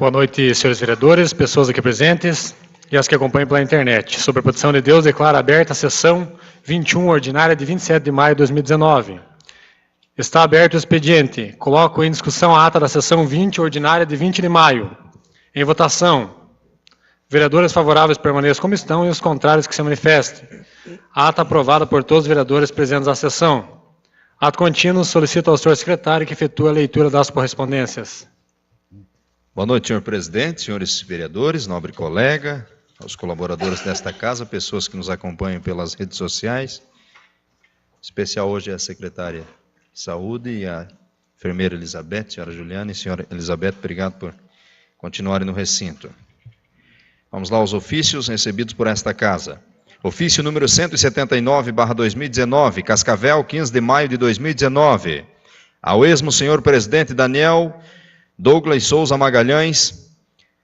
Boa noite, senhores vereadores, pessoas aqui presentes e as que acompanham pela internet. Sobre a proteção de Deus, declaro aberta a sessão 21 ordinária de 27 de maio de 2019. Está aberto o expediente. Coloco em discussão a ata da sessão 20 ordinária de 20 de maio. Em votação. Vereadores favoráveis permaneçam como estão e os contrários que se manifestem. A ata aprovada por todos os vereadores presentes à sessão. Ato contínuo, solicito ao senhor secretário que efetue a leitura das correspondências. Boa noite, senhor presidente, senhores vereadores, nobre colega, aos colaboradores desta casa, pessoas que nos acompanham pelas redes sociais. Em especial hoje é a secretária de Saúde e a enfermeira Elizabeth, senhora Juliana e senhora Elizabeth, obrigado por continuarem no recinto. Vamos lá aos ofícios recebidos por esta casa. Ofício número 179/2019, Cascavel, 15 de maio de 2019. Ao esmo senhor presidente Daniel Douglas Souza Magalhães.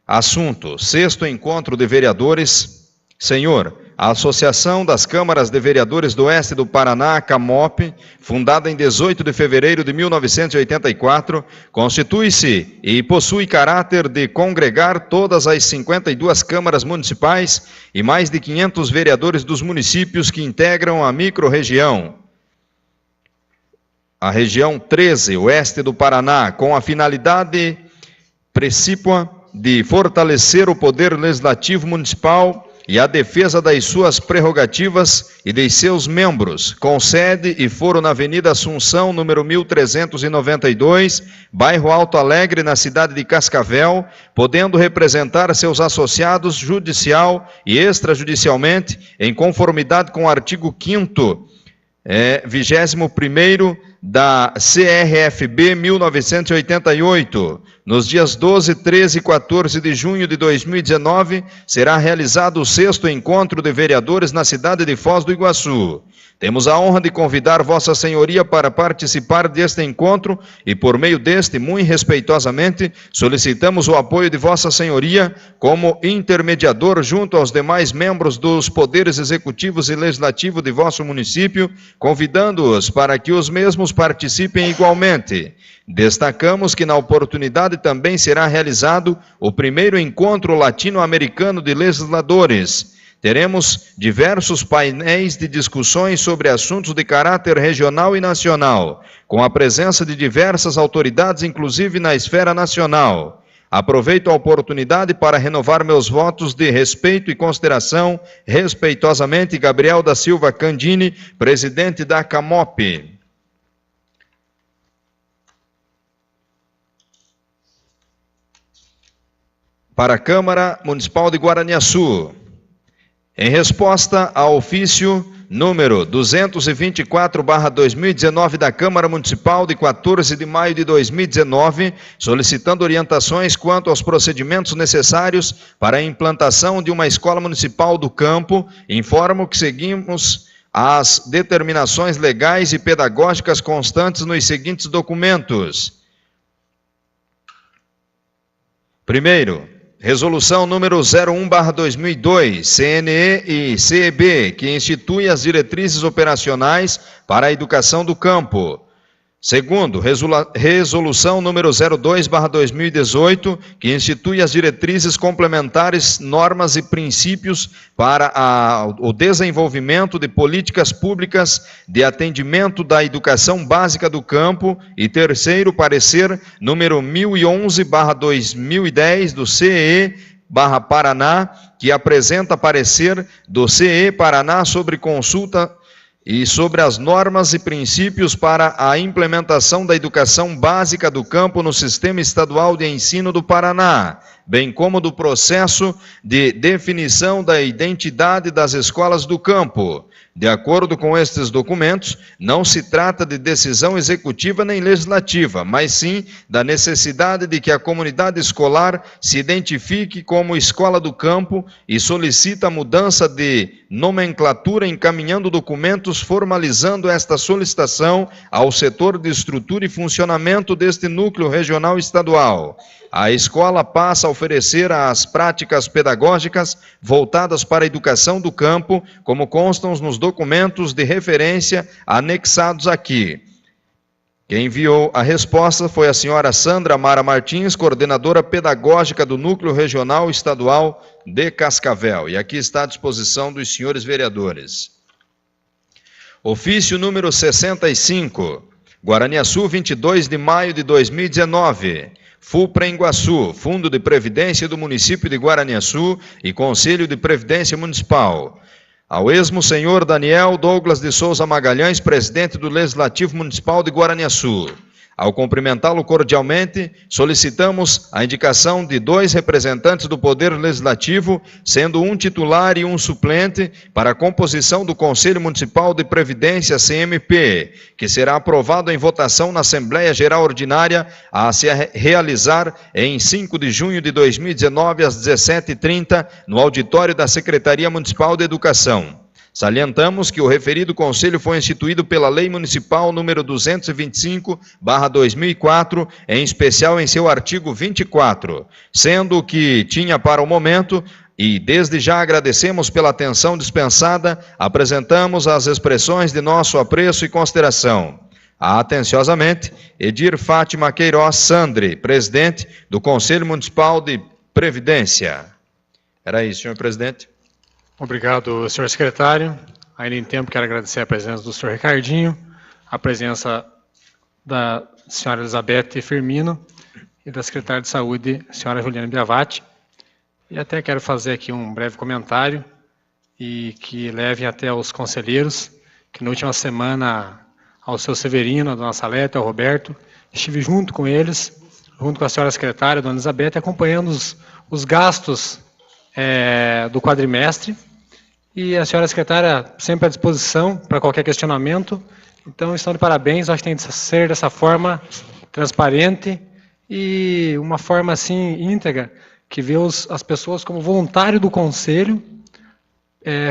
Assunto: 6º Encontro de Vereadores. Senhor, a Associação das Câmaras de Vereadores do Oeste do Paraná, CAMOP, fundada em 18 de fevereiro de 1984, constitui-se e possui caráter de congregar todas as 52 câmaras municipais e mais de 500 vereadores dos municípios que integram a microrregião. A região 13, oeste do Paraná, com a finalidade precípua de fortalecer o poder legislativo municipal e a defesa das suas prerrogativas e de seus membros, com sede e foro na Avenida Assunção, número 1392, bairro Alto Alegre, na cidade de Cascavel, podendo representar seus associados judicial e extrajudicialmente, em conformidade com o artigo 5º, 21º da CRFB 1988. Nos dias 12, 13 e 14 de junho de 2019, será realizado o 6º Encontro de Vereadores na cidade de Foz do Iguaçu. Temos a honra de convidar Vossa Senhoria para participar deste encontro e, por meio deste, muito respeitosamente, solicitamos o apoio de Vossa Senhoria como intermediador junto aos demais membros dos poderes executivos e legislativos de vosso município, convidando-os para que os mesmos participem igualmente. Destacamos que na oportunidade também será realizado o 1º Encontro Latino-Americano de Legisladores. Teremos diversos painéis de discussões sobre assuntos de caráter regional e nacional, com a presença de diversas autoridades, inclusive na esfera nacional. Aproveito a oportunidade para renovar meus votos de respeito e consideração. Respeitosamente, Gabriel da Silva Candini, presidente da CAMOP. Para a Câmara Municipal de Guaraniaçu. Em resposta ao ofício número 224/2019 da Câmara Municipal de 14 de maio de 2019, solicitando orientações quanto aos procedimentos necessários para a implantação de uma escola municipal do campo, informo que seguimos as determinações legais e pedagógicas constantes nos seguintes documentos. Primeiro, Resolução número 01/2002, CNE e CEB, que institui as diretrizes operacionais para a educação do campo. Segundo, Resolução número 02/2018, que institui as diretrizes complementares, normas e princípios para o desenvolvimento de políticas públicas de atendimento da educação básica do campo. E terceiro, parecer número 1011/2010 do CE/Paraná, que apresenta parecer do CE Paraná sobre consulta e sobre as normas e princípios para a implementação da educação básica do campo no Sistema Estadual de Ensino do Paraná, bem como do processo de definição da identidade das escolas do campo. De acordo com estes documentos, não se trata de decisão executiva nem legislativa, mas sim da necessidade de que a comunidade escolar se identifique como escola do campo e solicita a mudança de nomenclatura, encaminhando documentos formalizando esta solicitação ao setor de estrutura e funcionamento deste núcleo regional estadual. A escola passa a oferecer as práticas pedagógicas voltadas para a educação do campo, como constam nos documentos de referência anexados aqui. Quem enviou a resposta foi a senhora Sandra Mara Martins, coordenadora pedagógica do Núcleo Regional Estadual de Cascavel. E aqui está à disposição dos senhores vereadores. Ofício número 65, Guaraniaçu, 22 de maio de 2019. FUPREM-Iguaçu, Fundo de Previdência do Município de Guaraniaçu e Conselho de Previdência Municipal. Ao esmo senhor Daniel Douglas de Souza Magalhães, presidente do Legislativo Municipal de Guaraniaçu. Ao cumprimentá-lo cordialmente, solicitamos a indicação de 2 representantes do Poder Legislativo, sendo um titular e um suplente, para a composição do Conselho Municipal de Previdência, CMP, que será aprovado em votação na Assembleia Geral Ordinária a se realizar em 5 de junho de 2019, às 17h30, no auditório da Secretaria Municipal de Educação. Salientamos que o referido conselho foi instituído pela Lei Municipal número 225/2004, em especial em seu artigo 24, sendo que tinha para o momento, e desde já agradecemos pela atenção dispensada, apresentamos as expressões de nosso apreço e consideração. Atenciosamente, Edir Fátima Queiroz Sandri, presidente do Conselho Municipal de Previdência. Era isso, senhor presidente. Obrigado, senhor secretário. Ainda em tempo, quero agradecer a presença do senhor Ricardinho, a presença da senhora Elizabeth Firmino e da secretária de Saúde, senhora Juliana Biavati. E até quero fazer aqui um breve comentário e que leve até aos conselheiros, que na última semana, ao seu Severino, a dona Salete, ao Roberto, estive junto com eles, junto com a senhora secretária, a dona Elizabeth, acompanhando os gastos do quadrimestre. E a senhora secretária sempre à disposição para qualquer questionamento. Então, estão de parabéns. Acho que tem de ser dessa forma transparente e uma forma assim íntegra, que vê as pessoas como voluntário do conselho,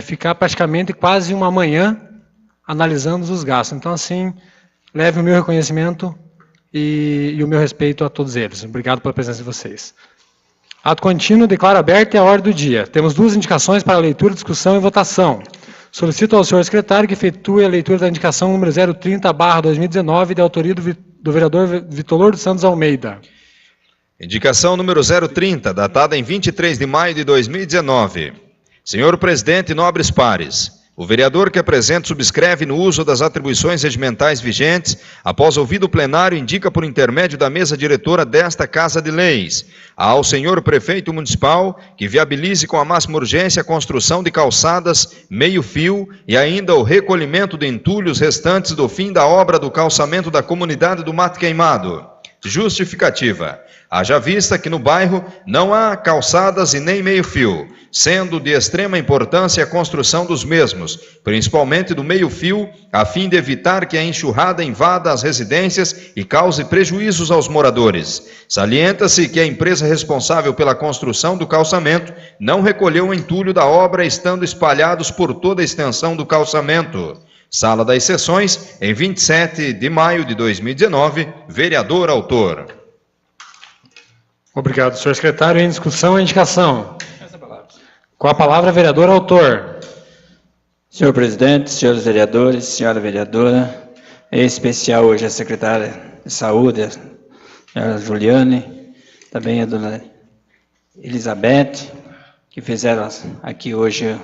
ficar praticamente quase uma manhã analisando os gastos. Então, assim, leve o meu reconhecimento e o meu respeito a todos eles. Obrigado pela presença de vocês. Ato contínuo, declaro aberta a ordem do dia. Temos 2 indicações para leitura, discussão e votação. Solicito ao senhor secretário que efetue a leitura da indicação número 030/2019, de autoria do vereador Vitolor dos Santos Almeida. Indicação número 030, datada em 23 de maio de 2019. Senhor presidente e nobres pares, o vereador que apresenta subscreve no uso das atribuições regimentais vigentes, após ouvido o plenário, indica por intermédio da mesa diretora desta Casa de Leis, ao senhor prefeito municipal, que viabilize com a máxima urgência a construção de calçadas meio-fio e ainda o recolhimento de entulhos restantes do fim da obra do calçamento da comunidade do Mato Queimado. Justificativa. Haja vista que no bairro não há calçadas e nem meio-fio, sendo de extrema importância a construção dos mesmos, principalmente do meio-fio, a fim de evitar que a enxurrada invada as residências e cause prejuízos aos moradores. Salienta-se que a empresa responsável pela construção do calçamento não recolheu o entulho da obra, estando espalhados por toda a extensão do calçamento. Sala das Sessões, em 27 de maio de 2019, vereador autor. Obrigado, senhor secretário. Em discussão, a indicação. Com a palavra, vereador autor. Senhor presidente, senhores vereadores, senhora vereadora, em especial hoje a secretária de Saúde, a senhora Juliane, também a dona Elizabeth, que fizeram aqui hoje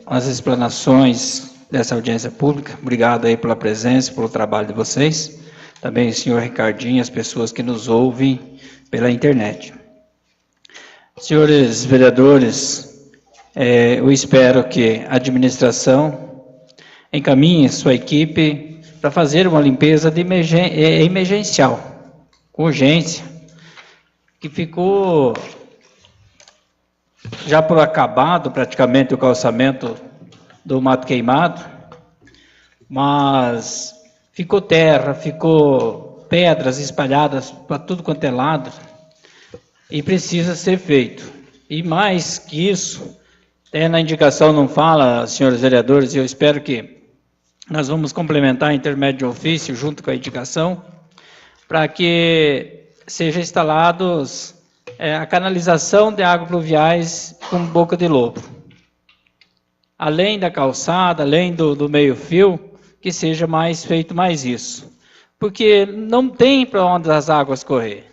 as explanações dessa audiência pública. Obrigado aí pela presença, pelo trabalho de vocês. Também o senhor Ricardinho, as pessoas que nos ouvem pela internet. Senhores vereadores, eu espero que a administração encaminhe sua equipe para fazer uma limpeza emergencial, com urgência, que ficou já por acabado praticamente o calçamento do Mato Queimado, mas ficou terra, ficou pedras espalhadas para tudo quanto é lado e precisa ser feito. E mais que isso, na indicação não fala, senhores vereadores, e eu espero que nós vamos complementar intermédio de ofício junto com a indicação, para que seja instalados a canalização de águas pluviais com boca de lobo. Além da calçada, além do meio-fio, que seja feito mais isso. porque não tem para onde as águas correr.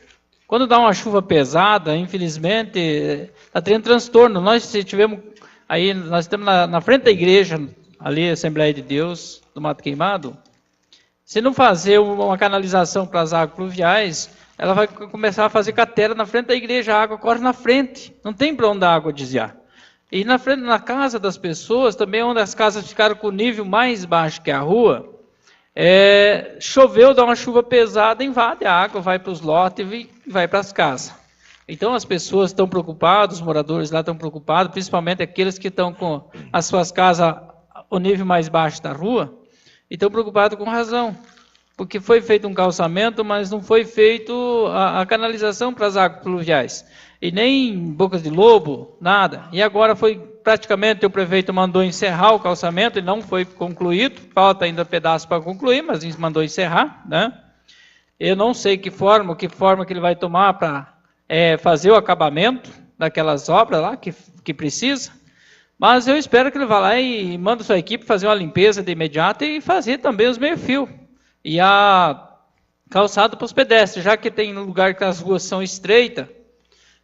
Quando dá uma chuva pesada, infelizmente, está tendo transtorno. Nós estamos na frente da igreja, ali, Assembleia de Deus, do Mato Queimado. Se não fazer uma canalização para as águas pluviais, ela vai começar a fazer catera na frente da igreja, a água corre na frente, não tem para onde a água desviar. E na frente, na casa das pessoas, também onde as casas ficaram com o nível mais baixo que a rua, choveu, dá uma chuva pesada, invade a água, vai para os lotes e vai para as casas. Então as pessoas estão preocupadas, os moradores lá estão preocupados, principalmente aqueles que estão com as suas casas o nível mais baixo da rua, e estão preocupados com razão, porque foi feito um calçamento, mas não foi feito a canalização para as águas pluviais, e nem bocas de lobo, nada. E agora praticamente o prefeito mandou encerrar o calçamento, e não foi concluído, falta ainda pedaço para concluir, mas mandou encerrar, né? Eu não sei que forma que ele vai tomar para fazer o acabamento daquelas obras lá que precisa, mas eu espero que ele vá lá e manda sua equipe fazer uma limpeza de imediato e fazer também os meio-fio e a calçada para os pedestres, já que tem um lugar que as ruas são estreitas,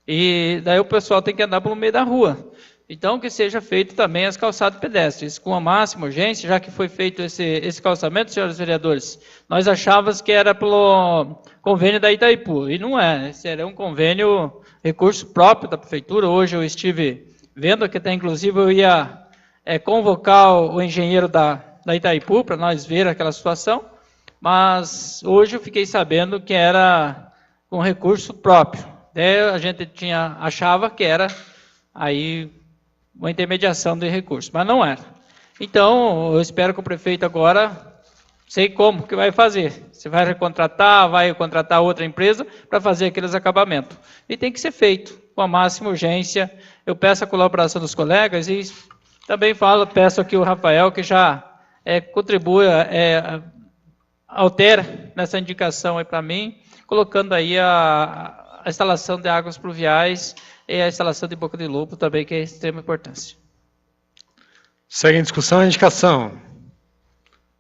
e daí o pessoal tem que andar pelo meio da rua. Então, que seja feito também as calçadas pedestres, com a máxima urgência, já que foi feito esse calçamento, senhores vereadores. Nós achávamos que era pelo convênio da Itaipu, e não é. Esse era um convênio, recurso próprio da prefeitura. Hoje eu estive vendo que até, inclusive, eu ia convocar o engenheiro da Itaipu para nós ver aquela situação, mas hoje eu fiquei sabendo que era com recurso próprio. A gente achava que era aí uma intermediação de recursos, mas não era. Então, eu espero que o prefeito agora, sei como que vai fazer. Se vai contratar outra empresa para fazer aqueles acabamentos. E tem que ser feito com a máxima urgência. Eu peço a colaboração dos colegas e também peço aqui o Rafael que já contribua, altera nessa indicação aí para mim, colocando aí a instalação de águas pluviais e a instalação de boca de lobo também, que é de extrema importância. Segue em discussão a indicação.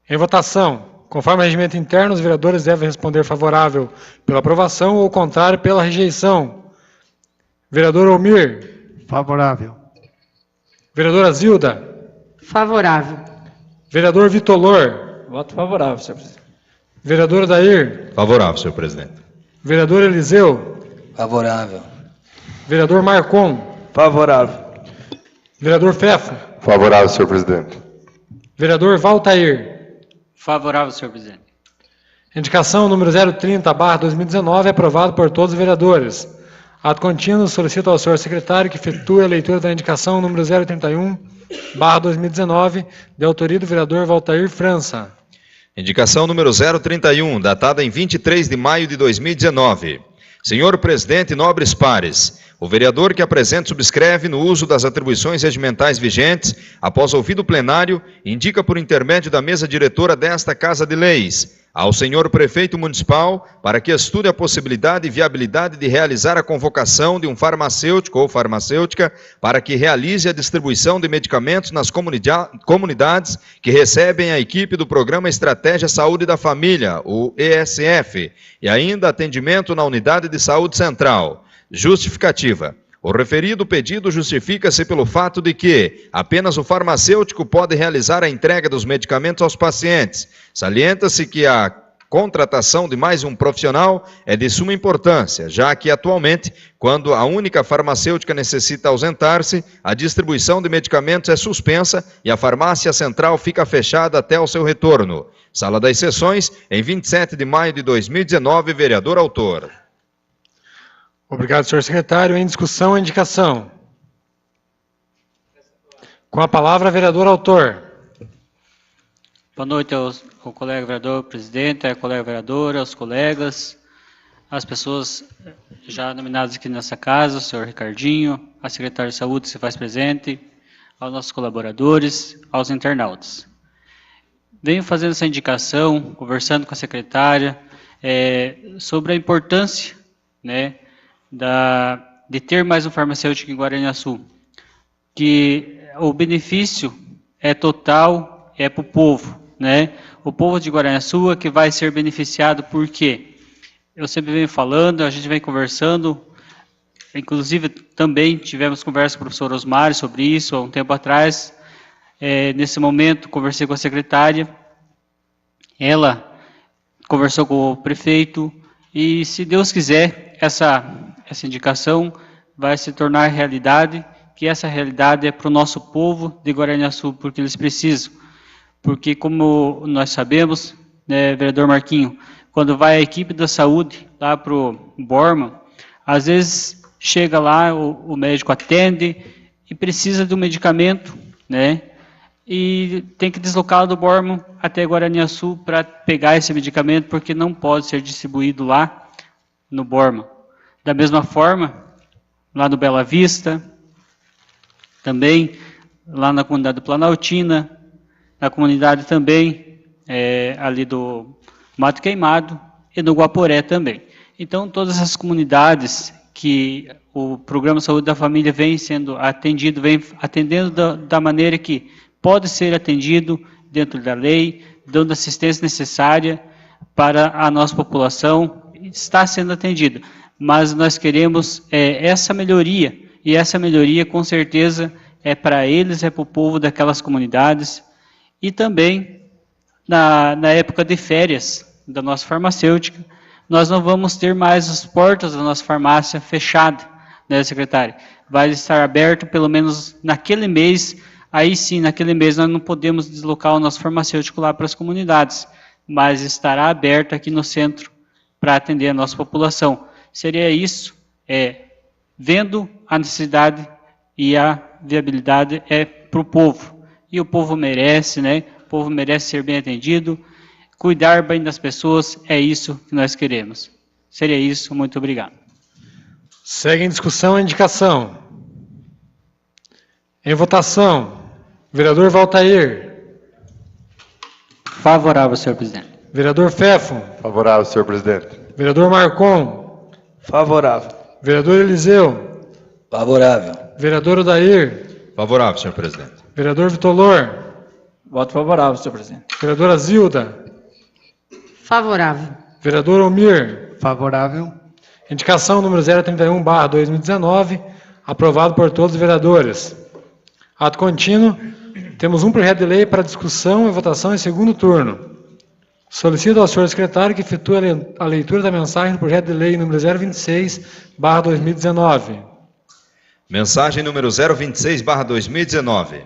Em votação, conforme o regimento interno, os vereadores devem responder favorável pela aprovação ou contrário pela rejeição. Vereador Almir. Favorável. Vereadora Zilda. Favorável. Vereador Vitolor. Voto favorável, senhor presidente. Vereador Dair. Favorável, senhor presidente. Vereador Eliseu. Favorável. Vereador Marcon. Favorável. Vereador Fefo. Favorável, senhor presidente. Vereador Valtair. Favorável, senhor presidente. Indicação número 030/2019 é aprovado por todos os vereadores. Ato contínuo, solicito ao senhor secretário que efetue a leitura da indicação número 031/2019, de autoria do vereador Valtair França. Indicação número 031, datada em 23 de maio de 2019. Senhor presidente e nobres pares, o vereador que apresenta subscreve no uso das atribuições regimentais vigentes, após ouvido plenário, indica por intermédio da mesa diretora desta Casa de Leis, ao senhor prefeito municipal, para que estude a possibilidade e viabilidade de realizar a convocação de um farmacêutico ou farmacêutica para que realize a distribuição de medicamentos nas comunidades que recebem a equipe do Programa Estratégia Saúde da Família, o ESF, e ainda atendimento na Unidade de Saúde Central. Justificativa. O referido pedido justifica-se pelo fato de que apenas o farmacêutico pode realizar a entrega dos medicamentos aos pacientes. Salienta-se que a contratação de mais um profissional é de suma importância, já que atualmente, quando a única farmacêutica necessita ausentar-se, a distribuição de medicamentos é suspensa e a farmácia central fica fechada até o seu retorno. Sala das Sessões, em 27 de maio de 2019, vereador autor. Obrigado, senhor secretário. Em discussão, a indicação. Com a palavra, vereador autor. Boa noite ao colega vereador presidente, à colega vereadora, aos colegas, às pessoas já nominadas aqui nessa casa, o senhor Ricardinho, a secretária de saúde que se faz presente, aos nossos colaboradores, aos internautas. Venho fazendo essa indicação, conversando com a secretária, sobre a importância, né, de ter mais um farmacêutico em Guaraniaçu, que o benefício é total, é para o povo, né? O povo de Guaraniaçu é que vai ser beneficiado, porque eu sempre venho falando, a gente vem conversando, inclusive também tivemos conversa com o professor Osmar sobre isso há um tempo atrás. Nesse momento, conversei com a secretária, ela conversou com o prefeito, e se Deus quiser, essa indicação vai se tornar realidade, que essa realidade é para o nosso povo de Guaraniaçu, porque eles precisam. Porque, como nós sabemos, né, vereador Marquinho, quando vai a equipe da saúde lá para o Borman, às vezes chega lá, o médico atende e precisa de um medicamento, né? E tem que deslocar do Borman até Guaraniaçu para pegar esse medicamento, porque não pode ser distribuído lá no Borman. Da mesma forma, lá no Bela Vista, também lá na comunidade do Planaltina, na comunidade também ali do Mato Queimado e no Guaporé também. Então, todas essas comunidades que o Programa Saúde da Família vem sendo atendido, vem atendendo da maneira que pode ser atendido dentro da lei, dando assistência necessária para a nossa população, está sendo atendida. Mas nós queremos essa melhoria, e essa melhoria com certeza é para eles, é para o povo daquelas comunidades, e também na época de férias da nossa farmacêutica, nós não vamos ter mais as portas da nossa farmácia fechadas, né, secretária? Vai estar aberto pelo menos naquele mês. Aí sim, naquele mês nós não podemos deslocar o nosso farmacêutico lá para as comunidades, mas estará aberto aqui no centro para atender a nossa população. Seria isso, vendo a necessidade e a viabilidade para o povo. E o povo merece, né? O povo merece ser bem atendido, cuidar bem das pessoas, é isso que nós queremos. Seria isso, muito obrigado. Segue em discussão a indicação. Em votação. Vereador Valtair. Favorável, senhor presidente. Vereador Fefo. Favorável, senhor presidente. Vereador Marcon. Favorável. Vereador Eliseu. Favorável. Vereador Odair. Favorável, senhor presidente. Vereador Vitolor. Voto favorável, senhor presidente. Vereadora Zilda. Favorável. Vereador Omir. Favorável. Indicação número 031/2019, aprovado por todos os vereadores. Ato contínuo. Temos um projeto de lei para discussão e votação em segundo turno. Solicito ao senhor secretário que efetue a leitura da mensagem do projeto de lei número 026/2019. Mensagem número 026/2019.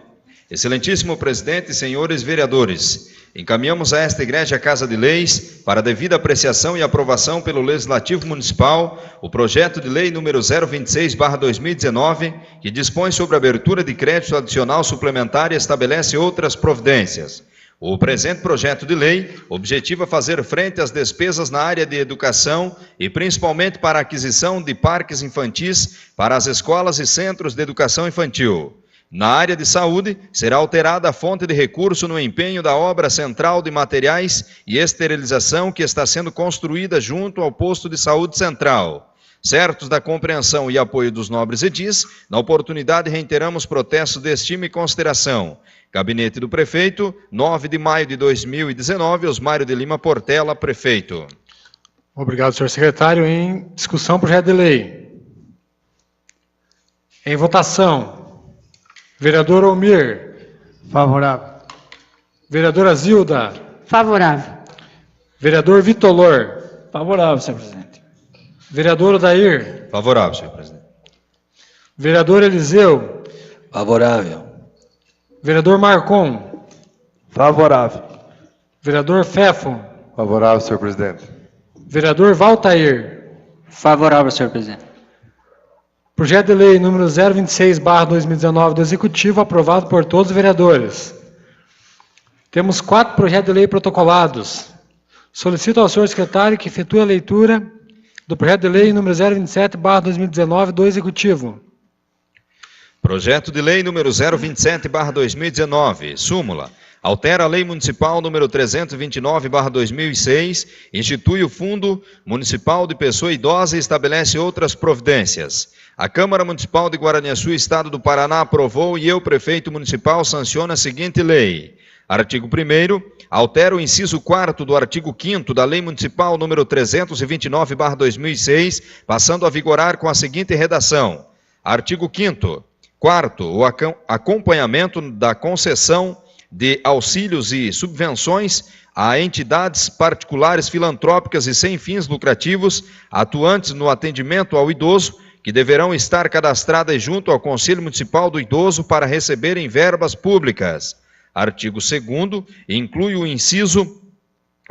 Excelentíssimo presidente e senhores vereadores, encaminhamos a esta Igreja Casa de Leis para devida apreciação e aprovação pelo Legislativo Municipal o projeto de lei número 026/2019, que dispõe sobre a abertura de crédito adicional suplementar e estabelece outras providências. O presente projeto de lei objetiva fazer frente às despesas na área de educação e principalmente para a aquisição de parques infantis para as escolas e centros de educação infantil. Na área de saúde, será alterada a fonte de recurso no empenho da obra central de materiais e esterilização que está sendo construída junto ao posto de saúde central. Certos da compreensão e apoio dos nobres edis, na oportunidade reiteramos protestos de estima e consideração. Gabinete do Prefeito, 9 de maio de 2019, Osmário de Lima Portela, Prefeito. Obrigado, senhor secretário. Em discussão, projeto de lei. Em votação. Vereador Omir. Favorável. Vereadora Zilda. Favorável. Vereador Vitolor. Favorável, senhor presidente. Vereador Odair. Favorável, senhor presidente. Vereador Eliseu. Favorável. Vereador Marcon. Favorável. Vereador Fefo. Favorável, senhor presidente. Vereador Valtair. Favorável, senhor presidente. Projeto de lei número 026/2019 do Executivo, aprovado por todos os vereadores. Temos 4 projetos de lei protocolados. Solicito ao senhor secretário que efetue a leitura do projeto de lei número 027/2019 do Executivo. Projeto de lei número 027/2019, súmula. Altera a Lei Municipal número 329/2006, institui o Fundo Municipal de Pessoa Idosa e estabelece outras providências. A Câmara Municipal de Guaraniaçu, Estado do Paraná, aprovou e eu, prefeito municipal, sanciono a seguinte lei. Artigo 1º, altera o inciso 4º do artigo 5º da Lei Municipal número 329/2006, passando a vigorar com a seguinte redação. Artigo 5º. Quarto, o acompanhamento da concessão de auxílios e subvenções a entidades particulares filantrópicas e sem fins lucrativos atuantes no atendimento ao idoso, que deverão estar cadastradas junto ao Conselho Municipal do Idoso para receberem verbas públicas. Artigo 2º, inclui o inciso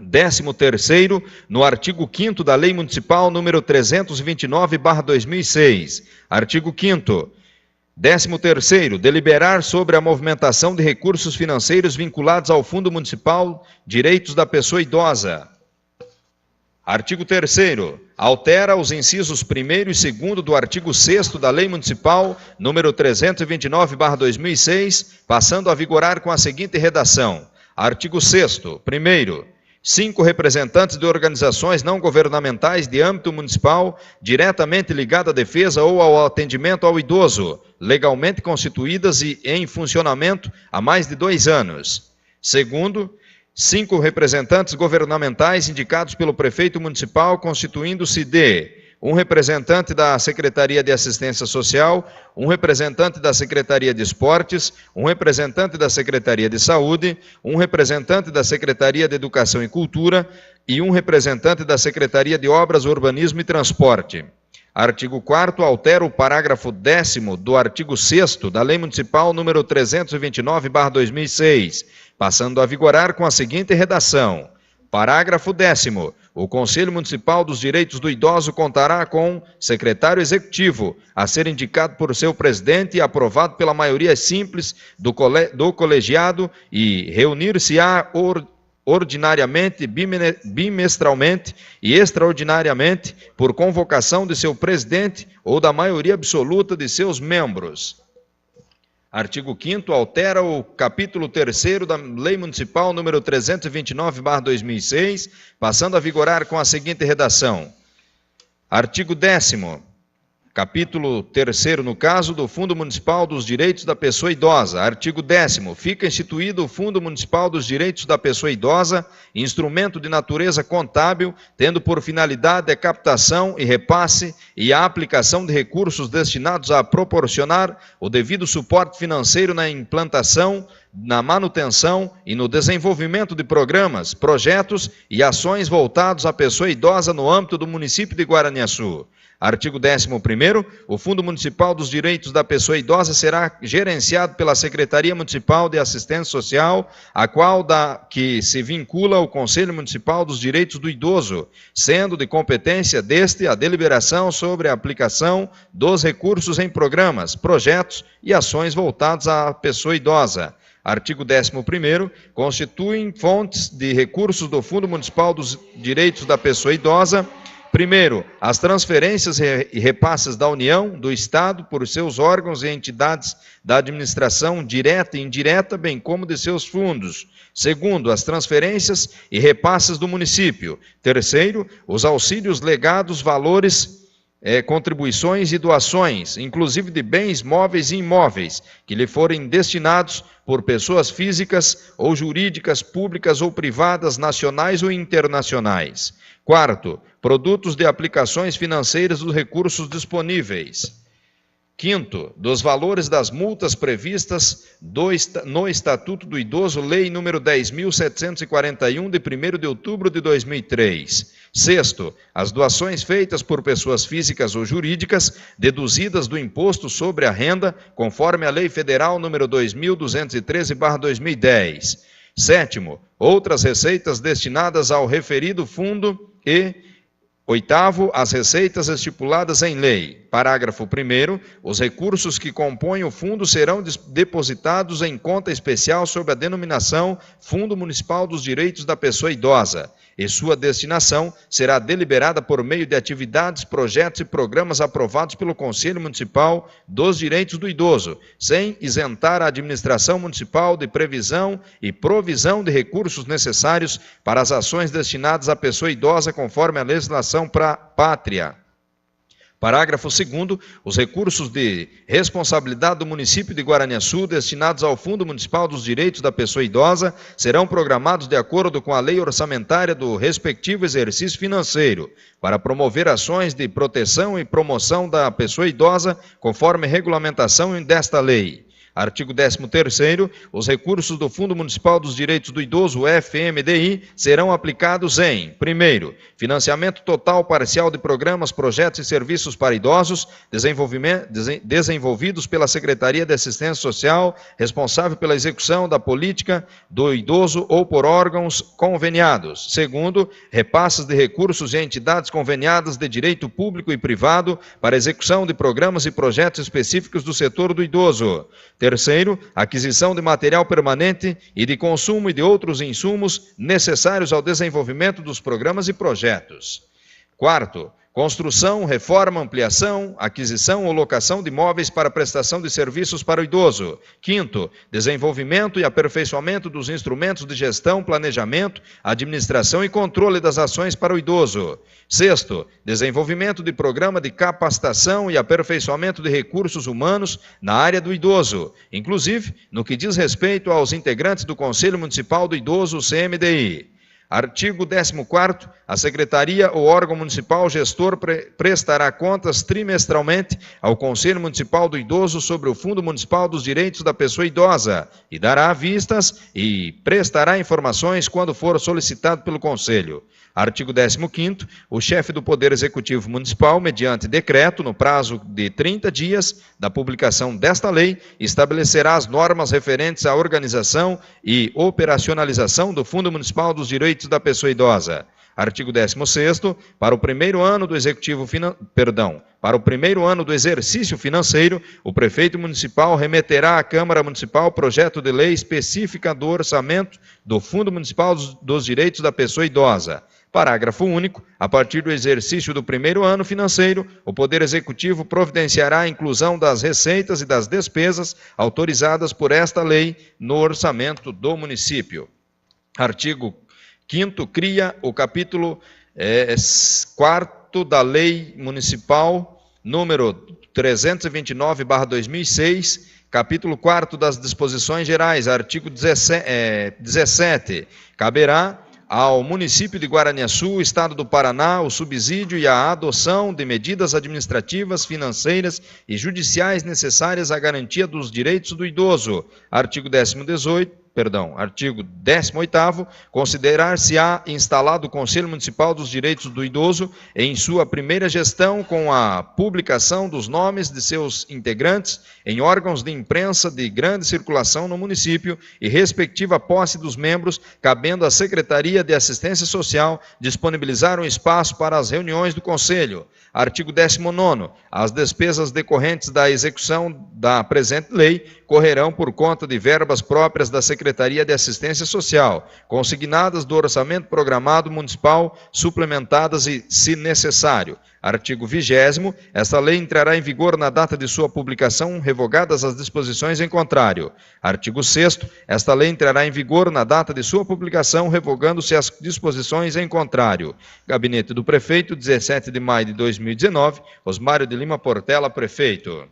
13º no artigo 5º da Lei Municipal número 329/2006. Artigo 5º. 13º, deliberar sobre a movimentação de recursos financeiros vinculados ao Fundo Municipal Direitos da Pessoa Idosa. Artigo 3º, altera os incisos 1º e 2º do artigo 6º da Lei Municipal número 329/2006, passando a vigorar com a seguinte redação. Artigo 6º, 1º, 5 representantes de organizações não governamentais de âmbito municipal diretamente ligadas à defesa ou ao atendimento ao idoso, legalmente constituídas e em funcionamento há mais de 2 anos. Segundo, 5 representantes governamentais indicados pelo prefeito municipal, constituindo-se de um representante da Secretaria de Assistência Social, um representante da Secretaria de Esportes, um representante da Secretaria de Saúde, um representante da Secretaria de Educação e Cultura e um representante da Secretaria de Obras, Urbanismo e Transporte. Artigo 4º, altera o parágrafo 10º do artigo 6º da Lei Municipal número 329/2006, passando a vigorar com a seguinte redação. Parágrafo 10º. O Conselho Municipal dos Direitos do Idoso contará com secretário executivo, a ser indicado por seu presidente e aprovado pela maioria simples do colegiado e reunir-se-á ordinariamente, bimestralmente e extraordinariamente por convocação de seu presidente ou da maioria absoluta de seus membros. Artigo 5º, altera o capítulo 3º da Lei Municipal número 329/2006, passando a vigorar com a seguinte redação. Artigo 10º, capítulo 3º, no caso do Fundo Municipal dos Direitos da Pessoa Idosa. Artigo 10º, fica instituído o Fundo Municipal dos Direitos da Pessoa Idosa, instrumento de natureza contábil, tendo por finalidade a captação e repasse e a aplicação de recursos destinados a proporcionar o devido suporte financeiro na implantação, na manutenção e no desenvolvimento de programas, projetos e ações voltados à pessoa idosa no âmbito do município de Guaraniaçu. Artigo 11º, o Fundo Municipal dos Direitos da Pessoa Idosa será gerenciado pela Secretaria Municipal de Assistência Social, a qual que se vincula ao Conselho Municipal dos Direitos do Idoso, sendo de competência deste a deliberação sobre a aplicação dos recursos em programas, projetos e ações voltados à pessoa idosa. Artigo 11º, constituem fontes de recursos do Fundo Municipal dos Direitos da Pessoa Idosa. Primeiro, as transferências e repasses da União, do Estado, por seus órgãos e entidades da administração direta e indireta, bem como de seus fundos. Segundo, as transferências e repasses do município. Terceiro, os auxílios legados, valores, contribuições e doações, inclusive de bens móveis e imóveis, que lhe forem destinados por pessoas físicas ou jurídicas, públicas ou privadas, nacionais ou internacionais. Quarto, produtos de aplicações financeiras dos recursos disponíveis. Quinto, dos valores das multas previstas no Estatuto do Idoso, Lei número 10.741, de 1º de outubro de 2003. Sexto, as doações feitas por pessoas físicas ou jurídicas, deduzidas do imposto sobre a renda, conforme a Lei Federal número 2.213/2010. Sétimo, outras receitas destinadas ao referido fundo e... Oitavo, as receitas estipuladas em lei. Parágrafo 1º, os recursos que compõem o fundo serão depositados em conta especial sob a denominação Fundo Municipal dos Direitos da Pessoa Idosa, e sua destinação será deliberada por meio de atividades, projetos e programas aprovados pelo Conselho Municipal dos Direitos do Idoso, sem isentar a administração municipal de previsão e provisão de recursos necessários para as ações destinadas à pessoa idosa conforme a legislação pátria. Parágrafo 2º, os recursos de responsabilidade do município de Guaraniaçu destinados ao Fundo Municipal dos Direitos da Pessoa Idosa serão programados de acordo com a lei orçamentária do respectivo exercício financeiro, para promover ações de proteção e promoção da pessoa idosa, conforme regulamentação desta lei. Artigo 13º, os recursos do Fundo Municipal dos Direitos do Idoso, FMDI, serão aplicados em, primeiro, financiamento total parcial de programas, projetos e serviços para idosos, desenvolvidos pela Secretaria de Assistência Social, responsável pela execução da política do idoso ou por órgãos conveniados. Segundo, repasses de recursos e entidades conveniadas de direito público e privado para execução de programas e projetos específicos do setor do idoso. Terceiro, aquisição de material permanente e de consumo e de outros insumos necessários ao desenvolvimento dos programas e projetos. Quarto, construção, reforma, ampliação, aquisição ou locação de imóveis para prestação de serviços para o idoso. Quinto, desenvolvimento e aperfeiçoamento dos instrumentos de gestão, planejamento, administração e controle das ações para o idoso. Sexto, desenvolvimento de programa de capacitação e aperfeiçoamento de recursos humanos na área do idoso, inclusive no que diz respeito aos integrantes do Conselho Municipal do Idoso, CMDI. Artigo 14º, a Secretaria ou órgão municipal gestor prestará contas trimestralmente ao Conselho Municipal do Idoso sobre o Fundo Municipal dos Direitos da Pessoa Idosa e dará vistas e prestará informações quando for solicitado pelo Conselho. Artigo 15º, o chefe do Poder Executivo Municipal, mediante decreto, no prazo de 30 dias da publicação desta lei, estabelecerá as normas referentes à organização e operacionalização do Fundo Municipal dos Direitos da Pessoa Idosa. Artigo 16º, para o primeiro ano do exercício financeiro, o prefeito municipal remeterá à Câmara Municipal projeto de lei específica do orçamento do Fundo Municipal dos Direitos da Pessoa Idosa. Parágrafo único. A partir do exercício do primeiro ano financeiro, o Poder Executivo providenciará a inclusão das receitas e das despesas autorizadas por esta lei no orçamento do município. Artigo 5º, cria o capítulo 4º da Lei Municipal número 329/2006, capítulo 4º das Disposições Gerais, artigo 17. Caberá ao município de Guaraniaçu, Estado do Paraná, o subsídio e a adoção de medidas administrativas, financeiras e judiciais necessárias à garantia dos direitos do idoso. Artigo 18º, considerar-se-á instalado o Conselho Municipal dos Direitos do Idoso em sua primeira gestão com a publicação dos nomes de seus integrantes em órgãos de imprensa de grande circulação no município e respectiva posse dos membros, cabendo à Secretaria de Assistência Social disponibilizar um espaço para as reuniões do Conselho. Artigo 19º, as despesas decorrentes da execução da presente lei correrão por conta de verbas próprias da Secretaria de Assistência Social, consignadas do orçamento programado municipal, suplementadas e, se necessário. Artigo 20º, esta lei entrará em vigor na data de sua publicação, revogadas as disposições em contrário. Artigo 6º, esta lei entrará em vigor na data de sua publicação, revogando-se as disposições em contrário. Gabinete do Prefeito, 17 de maio de 2019, Osmário de Lima Portela, Prefeito.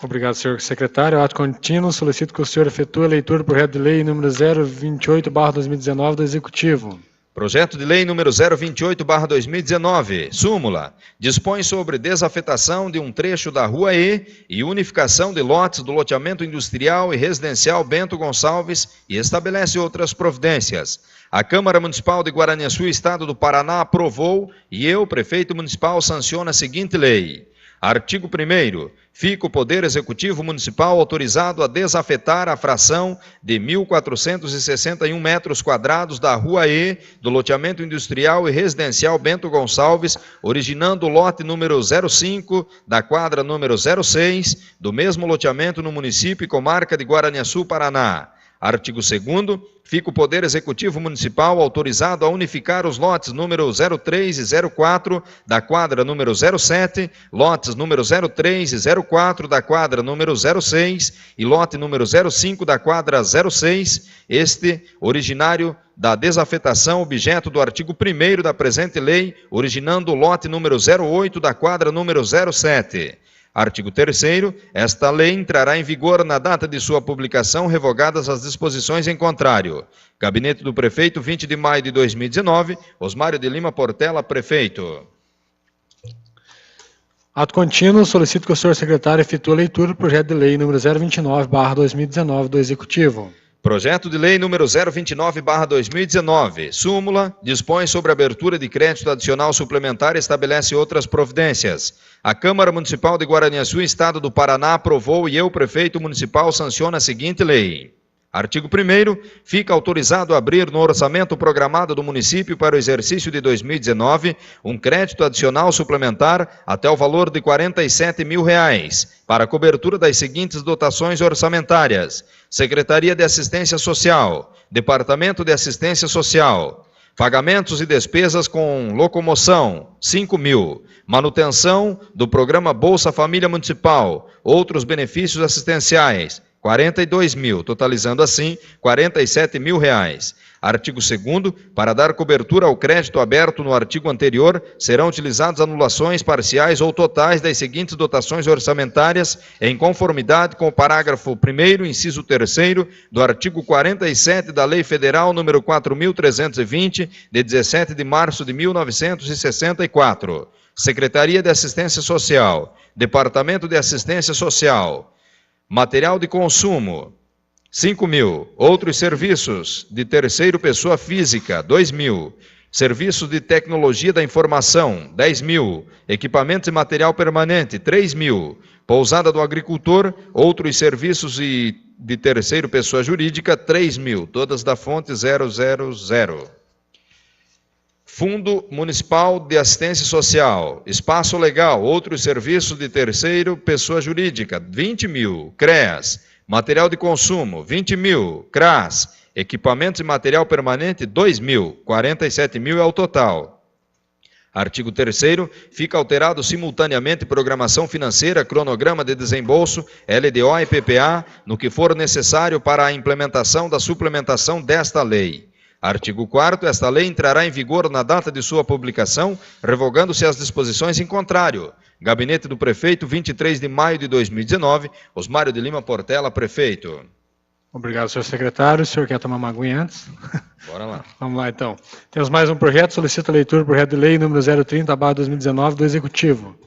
Obrigado, senhor secretário. Ato contínuo, solicito que o senhor efetue a leitura do projeto de lei número 028/2019 do Executivo. Projeto de lei número 028/2019, súmula, dispõe sobre desafetação de um trecho da Rua E unificação de lotes do loteamento industrial e residencial Bento Gonçalves e estabelece outras providências. A Câmara Municipal de Guaraniaçu, Estado do Paraná, aprovou e eu, prefeito municipal, sanciono a seguinte lei. Artigo 1º. Fica o Poder Executivo Municipal autorizado a desafetar a fração de 1.461 metros quadrados da Rua E, do loteamento industrial e residencial Bento Gonçalves, originando o lote número 05 da quadra número 06, do mesmo loteamento no município e comarca de Guaraniaçu, Paraná. Artigo 2º, fica o Poder Executivo Municipal autorizado a unificar os lotes número 03 e 04 da quadra número 07, lotes número 03 e 04 da quadra número 06 e lote número 05 da quadra 06, este originário da desafetação, objeto do artigo 1º da presente lei, originando o lote número 08 da quadra número 07. Artigo 3º, esta lei entrará em vigor na data de sua publicação, revogadas as disposições em contrário. Gabinete do Prefeito, 20 de maio de 2019, Osmário de Lima Portela, Prefeito. Ato contínuo, solicito que o senhor secretário efetue a leitura do projeto de lei número 029/2019 do Executivo. Projeto de lei número 029/2019, súmula, dispõe sobre a abertura de crédito adicional suplementar e estabelece outras providências. A Câmara Municipal de Guaraniaçu, Estado do Paraná, aprovou e eu, prefeito municipal, sanciono a seguinte lei. Artigo 1º, fica autorizado a abrir no orçamento programado do município para o exercício de 2019 um crédito adicional suplementar até o valor de R$ 47.000 para a cobertura das seguintes dotações orçamentárias: Secretaria de Assistência Social, Departamento de Assistência Social, pagamentos e despesas com locomoção, R$ 5.000, manutenção do programa Bolsa Família Municipal, outros benefícios assistenciais, R$ 42.000, totalizando assim R$ 47.000. Artigo 2º, para dar cobertura ao crédito aberto no artigo anterior, serão utilizadas anulações parciais ou totais das seguintes dotações orçamentárias, em conformidade com o parágrafo 1º, inciso 3º, do artigo 47 da Lei Federal número 4.320, de 17 de março de 1964. Secretaria de Assistência Social, Departamento de Assistência Social, material de consumo, R$ 5.000. Outros serviços de terceiro pessoa física, R$ 2.000. Serviços de tecnologia da informação, R$ 10.000. Equipamentos e material permanente, R$ 3.000. Pousada do agricultor, outros serviços de terceiro pessoa jurídica, R$ 3.000. Todas da fonte 000. Fundo Municipal de Assistência Social, Espaço Legal, outros serviços de terceiro pessoa jurídica, R$ 20.000. CREAS, material de consumo, R$ 20.000. CRAS, equipamentos e material permanente, R$ 2.000. R$ 47.000 é o total. Artigo 3º, fica alterado simultaneamente programação financeira, cronograma de desembolso, LDO e PPA, no que for necessário para a implementação da suplementação desta lei. Artigo 4º, esta lei entrará em vigor na data de sua publicação, revogando-se as disposições em contrário. Gabinete do Prefeito, 23 de maio de 2019, Osmário de Lima Portela, Prefeito. Obrigado, senhor secretário. O senhor quer tomar uma aguinha antes? Bora lá. Vamos lá, então. Temos mais um projeto, solicito a leitura do projeto de lei número 030/2019 do Executivo.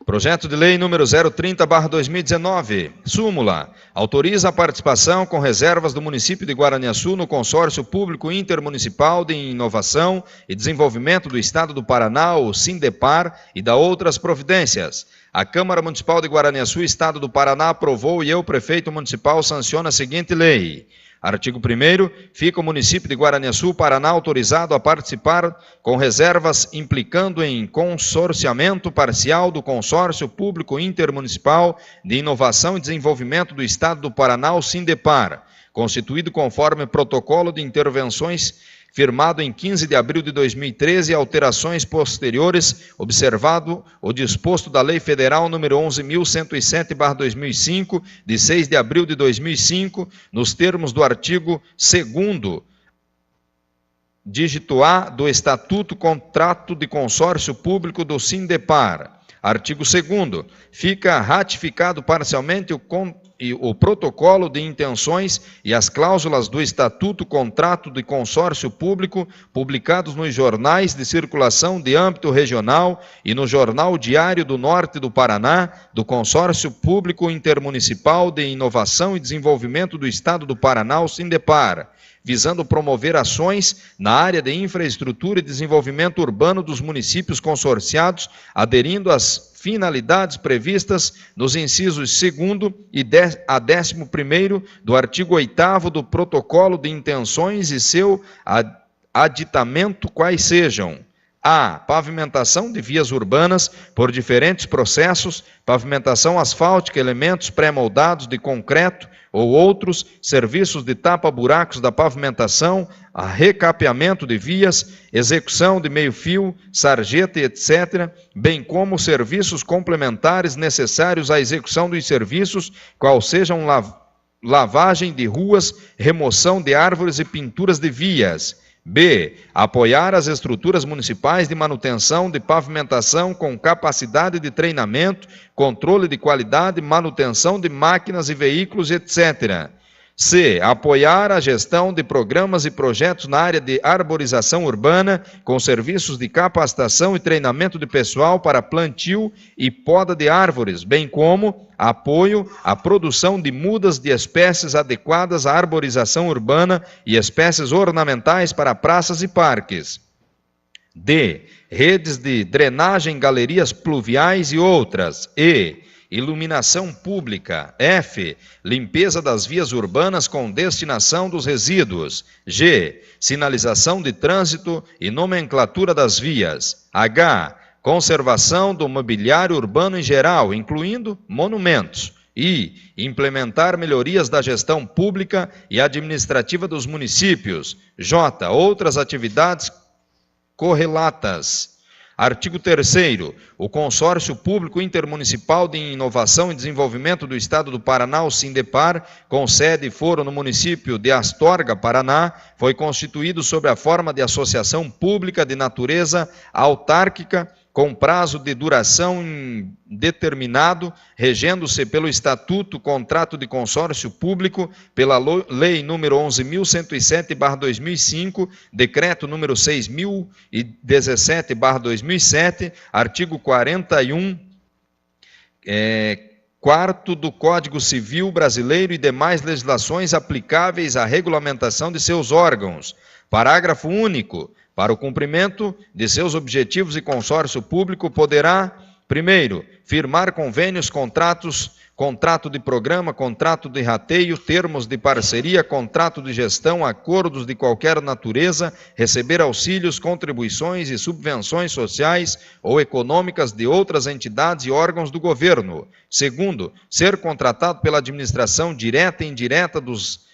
Projeto de lei número 030/2019, súmula, autoriza a participação com reservas do município de Guaraniaçu no consórcio público intermunicipal de inovação e desenvolvimento do Estado do Paraná, o SINDEPAR, e da outras providências. A Câmara Municipal de Guaraniaçu, Estado do Paraná, aprovou e eu, prefeito municipal, sanciono a seguinte lei. Artigo 1º, fica o município de Guaraniaçu, Paraná, autorizado a participar com reservas implicando em consorciamento parcial do Consórcio Público Intermunicipal de Inovação e Desenvolvimento do Estado do Paraná, o SINDEPAR, constituído conforme protocolo de intervenções firmado em 15 de abril de 2013 e alterações posteriores, observado o disposto da Lei Federal número 11.107/2005, de 6 de abril de 2005, nos termos do artigo 2º, dígito A, do Estatuto Contrato de Consórcio Público do SINDEPAR. Artigo 2º, fica ratificado parcialmente o protocolo de intenções e as cláusulas do Estatuto Contrato de Consórcio Público, publicados nos jornais de circulação de âmbito regional e no Jornal Diário do Norte do Paraná, do Consórcio Público Intermunicipal de Inovação e Desenvolvimento do Estado do Paraná, o SINDEPAR, visando promover ações na área de infraestrutura e desenvolvimento urbano dos municípios consorciados, aderindo às finalidades previstas nos incisos 2º a 11º do artigo 8º do Protocolo de Intenções e seu aditamento, quais sejam: A. Pavimentação de vias urbanas por diferentes processos, pavimentação asfáltica, elementos pré-moldados de concreto ou outros, serviços de tapa-buracos da pavimentação, a recapeamento de vias, execução de meio-fio, sarjeta, etc., bem como serviços complementares necessários à execução dos serviços, qual sejam lavagem de ruas, remoção de árvores e pinturas de vias. B. Apoiar as estruturas municipais de manutenção de pavimentação com capacidade de treinamento, controle de qualidade, manutenção de máquinas e veículos, etc. C. Apoiar a gestão de programas e projetos na área de arborização urbana, com serviços de capacitação e treinamento de pessoal para plantio e poda de árvores, bem como apoio à produção de mudas de espécies adequadas à arborização urbana e espécies ornamentais para praças e parques. D. Redes de drenagem, galerias pluviais e outras. E. Iluminação pública. F. Limpeza das vias urbanas com destinação dos resíduos. G. Sinalização de trânsito e nomenclatura das vias. H. Conservação do mobiliário urbano em geral, incluindo monumentos. I. Implementar melhorias da gestão pública e administrativa dos municípios. J. Outras atividades correlatas. Artigo 3º. O Consórcio Público Intermunicipal de Inovação e Desenvolvimento do Estado do Paraná, o Sindepar, com sede e foro no município de Astorga, Paraná, foi constituído sob a forma de associação pública de natureza autárquica, com prazo de duração indeterminado, regendo-se pelo Estatuto Contrato de Consórcio Público, pela Lei nº 11.107/2005, Decreto nº 6.017/2007, artigo 41, quarto do Código Civil Brasileiro e demais legislações aplicáveis à regulamentação de seus órgãos. Parágrafo único. Para o cumprimento de seus objetivos, o consórcio público poderá, primeiro, firmar convênios, contrato de programa, contrato de rateio, termos de parceria, contrato de gestão, acordos de qualquer natureza, receber auxílios, contribuições e subvenções sociais ou econômicas de outras entidades e órgãos do governo. Segundo, ser contratado pela administração direta e indireta dos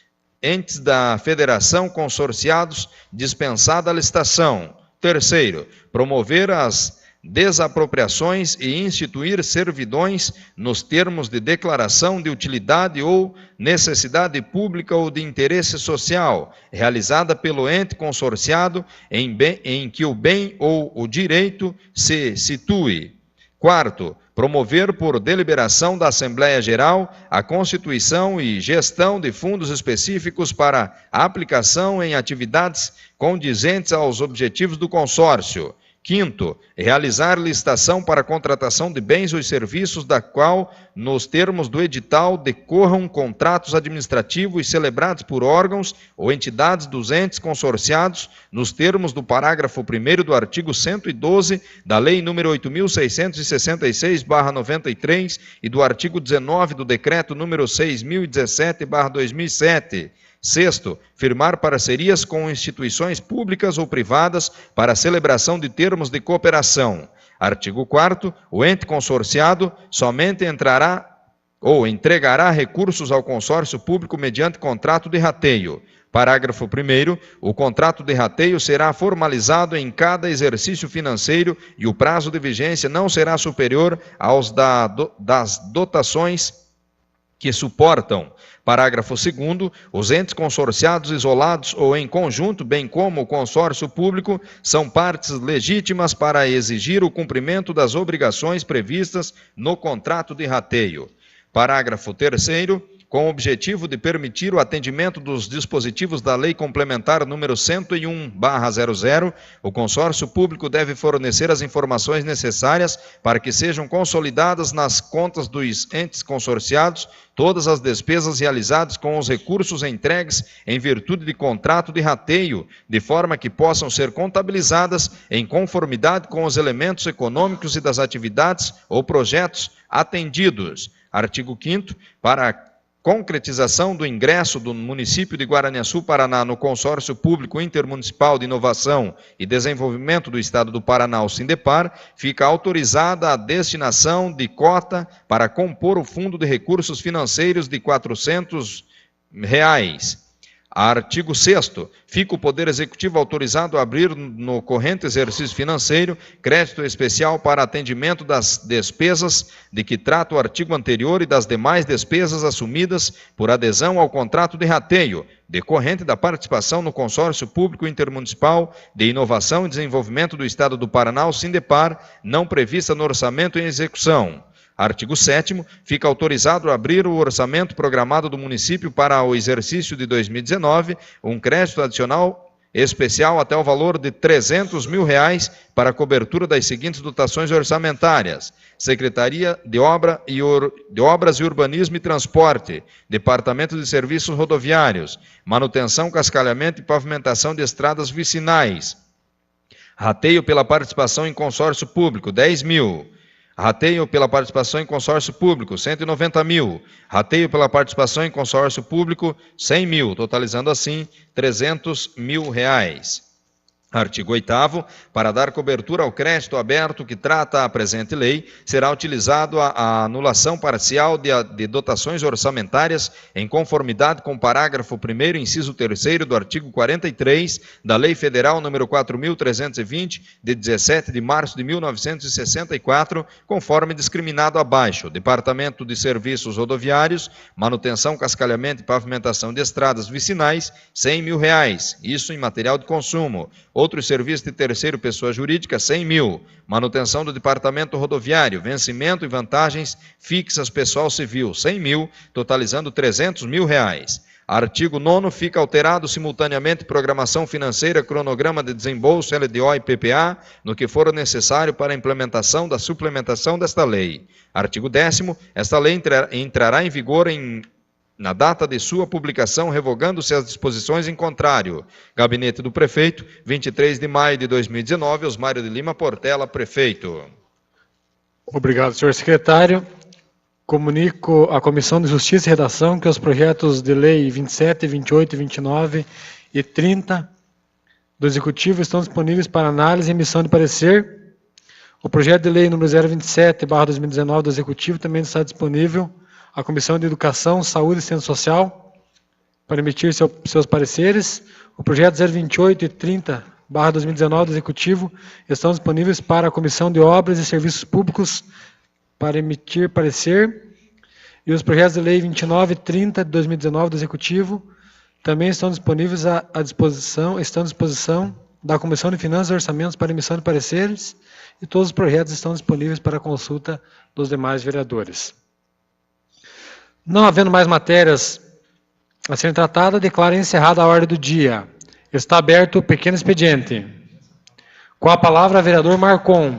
entes da federação consorciados, dispensada a licitação. Terceiro, promover as desapropriações e instituir servidões nos termos de declaração de utilidade ou necessidade pública ou de interesse social, realizada pelo ente consorciado em que o bem ou o direito se situe. Quarto, promover por deliberação da Assembleia Geral a constituição e gestão de fundos específicos para aplicação em atividades condizentes aos objetivos do consórcio. Quinto, realizar licitação para contratação de bens ou serviços da qual, nos termos do edital, decorram contratos administrativos celebrados por órgãos ou entidades dos entes consorciados, nos termos do parágrafo 1º do artigo 112 da Lei nº 8.666/93 e do artigo 19 do Decreto nº 6.017/2007. Sexto, firmar parcerias com instituições públicas ou privadas para a celebração de termos de cooperação. Artigo 4º, o ente consorciado somente entrará ou entregará recursos ao consórcio público mediante contrato de rateio. Parágrafo 1º, o contrato de rateio será formalizado em cada exercício financeiro e o prazo de vigência não será superior aos das dotações que suportam. Parágrafo 2º, os entes consorciados isolados ou em conjunto, bem como o consórcio público, são partes legítimas para exigir o cumprimento das obrigações previstas no contrato de rateio. Parágrafo 3º, com o objetivo de permitir o atendimento dos dispositivos da Lei Complementar número 101/00, o consórcio público deve fornecer as informações necessárias para que sejam consolidadas nas contas dos entes consorciados todas as despesas realizadas com os recursos entregues em virtude de contrato de rateio, de forma que possam ser contabilizadas em conformidade com os elementos econômicos e das atividades ou projetos atendidos. Artigo 5º, para concretização do ingresso do município de Guaraniaçu, Paraná, no Consórcio Público Intermunicipal de Inovação e Desenvolvimento do Estado do Paraná, o Sindepar, fica autorizada a destinação de cota para compor o Fundo de Recursos Financeiros de R$ 400. Artigo 6º. Fica o Poder Executivo autorizado a abrir no corrente exercício financeiro crédito especial para atendimento das despesas de que trata o artigo anterior e das demais despesas assumidas por adesão ao contrato de rateio, decorrente da participação no Consórcio Público Intermunicipal de Inovação e Desenvolvimento do Estado do Paraná, o Sindepar, não prevista no orçamento em execução. Artigo 7º. Fica autorizado a abrir o orçamento programado do município para o exercício de 2019, um crédito adicional especial até o valor de R$ 300 mil para a cobertura das seguintes dotações orçamentárias: Secretaria de Obras e Urbanismo e Transporte, Departamento de Serviços Rodoviários, Manutenção, Cascalhamento e Pavimentação de Estradas Vicinais. Rateio pela participação em consórcio público, R$ 10 mil. Rateio pela participação em consórcio público, R$ 190 mil. Rateio pela participação em consórcio público, R$ 100 mil, totalizando assim R$ 300 mil. Artigo 8º. Para dar cobertura ao crédito aberto que trata a presente lei, será utilizado a anulação parcial de dotações orçamentárias em conformidade com o parágrafo 1º, inciso 3º do artigo 43 da Lei Federal nº 4.320, de 17 de março de 1964, conforme discriminado abaixo: Departamento de Serviços Rodoviários, Manutenção, Cascalhamento e Pavimentação de Estradas Vicinais, R$ 100 mil, isso em material de consumo. Outros serviços de terceiro pessoa jurídica, R$ 100 mil. Manutenção do Departamento Rodoviário, vencimento e vantagens fixas pessoal civil, R$ 100 mil, totalizando R$ 300 mil. Artigo 9º. Fica alterado simultaneamente programação financeira, cronograma de desembolso, LDO e PPA, no que for necessário para a implementação da suplementação desta lei. Artigo 10º. Esta lei entrará em vigor na data de sua publicação, revogando-se as disposições em contrário. Gabinete do Prefeito, 23 de maio de 2019, Osmário de Lima Portela, Prefeito. Obrigado, senhor secretário. Comunico à Comissão de Justiça e Redação que os projetos de lei 27, 28, 29 e 30 do Executivo estão disponíveis para análise e emissão de parecer. O projeto de lei número 027/2019 do Executivo também está disponível à Comissão de Educação, Saúde e Ciência Social para emitir seus pareceres. O projeto 028 e 30/2019 do Executivo estão disponíveis para a Comissão de Obras e Serviços Públicos para emitir parecer. E os projetos de lei 29 e 30 de 2019 do Executivo também estão disponíveis à disposição da Comissão de Finanças e Orçamentos para emissão de pareceres, e todos os projetos estão disponíveis para consulta dos demais vereadores. Não havendo mais matérias a serem tratadas, declaro encerrada a ordem do dia. Está aberto o pequeno expediente. Com a palavra, vereador Marcon.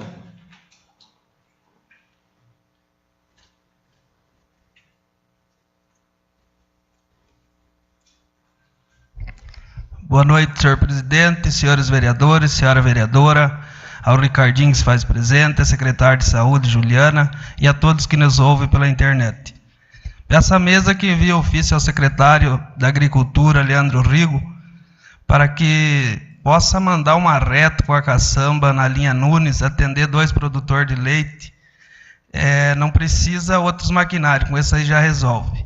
Boa noite, senhor presidente, senhores vereadores, senhora vereadora, ao Ricardinho que se faz presente, a secretária de Saúde, Juliana, e a todos que nos ouvem pela internet. Essa mesa que envia ofício ao secretário da Agricultura, Leandro Rigo, para que possa mandar uma reta com a caçamba na linha Nunes, atender 2 produtores de leite. Não precisa outros maquinários, com esse aí já resolve.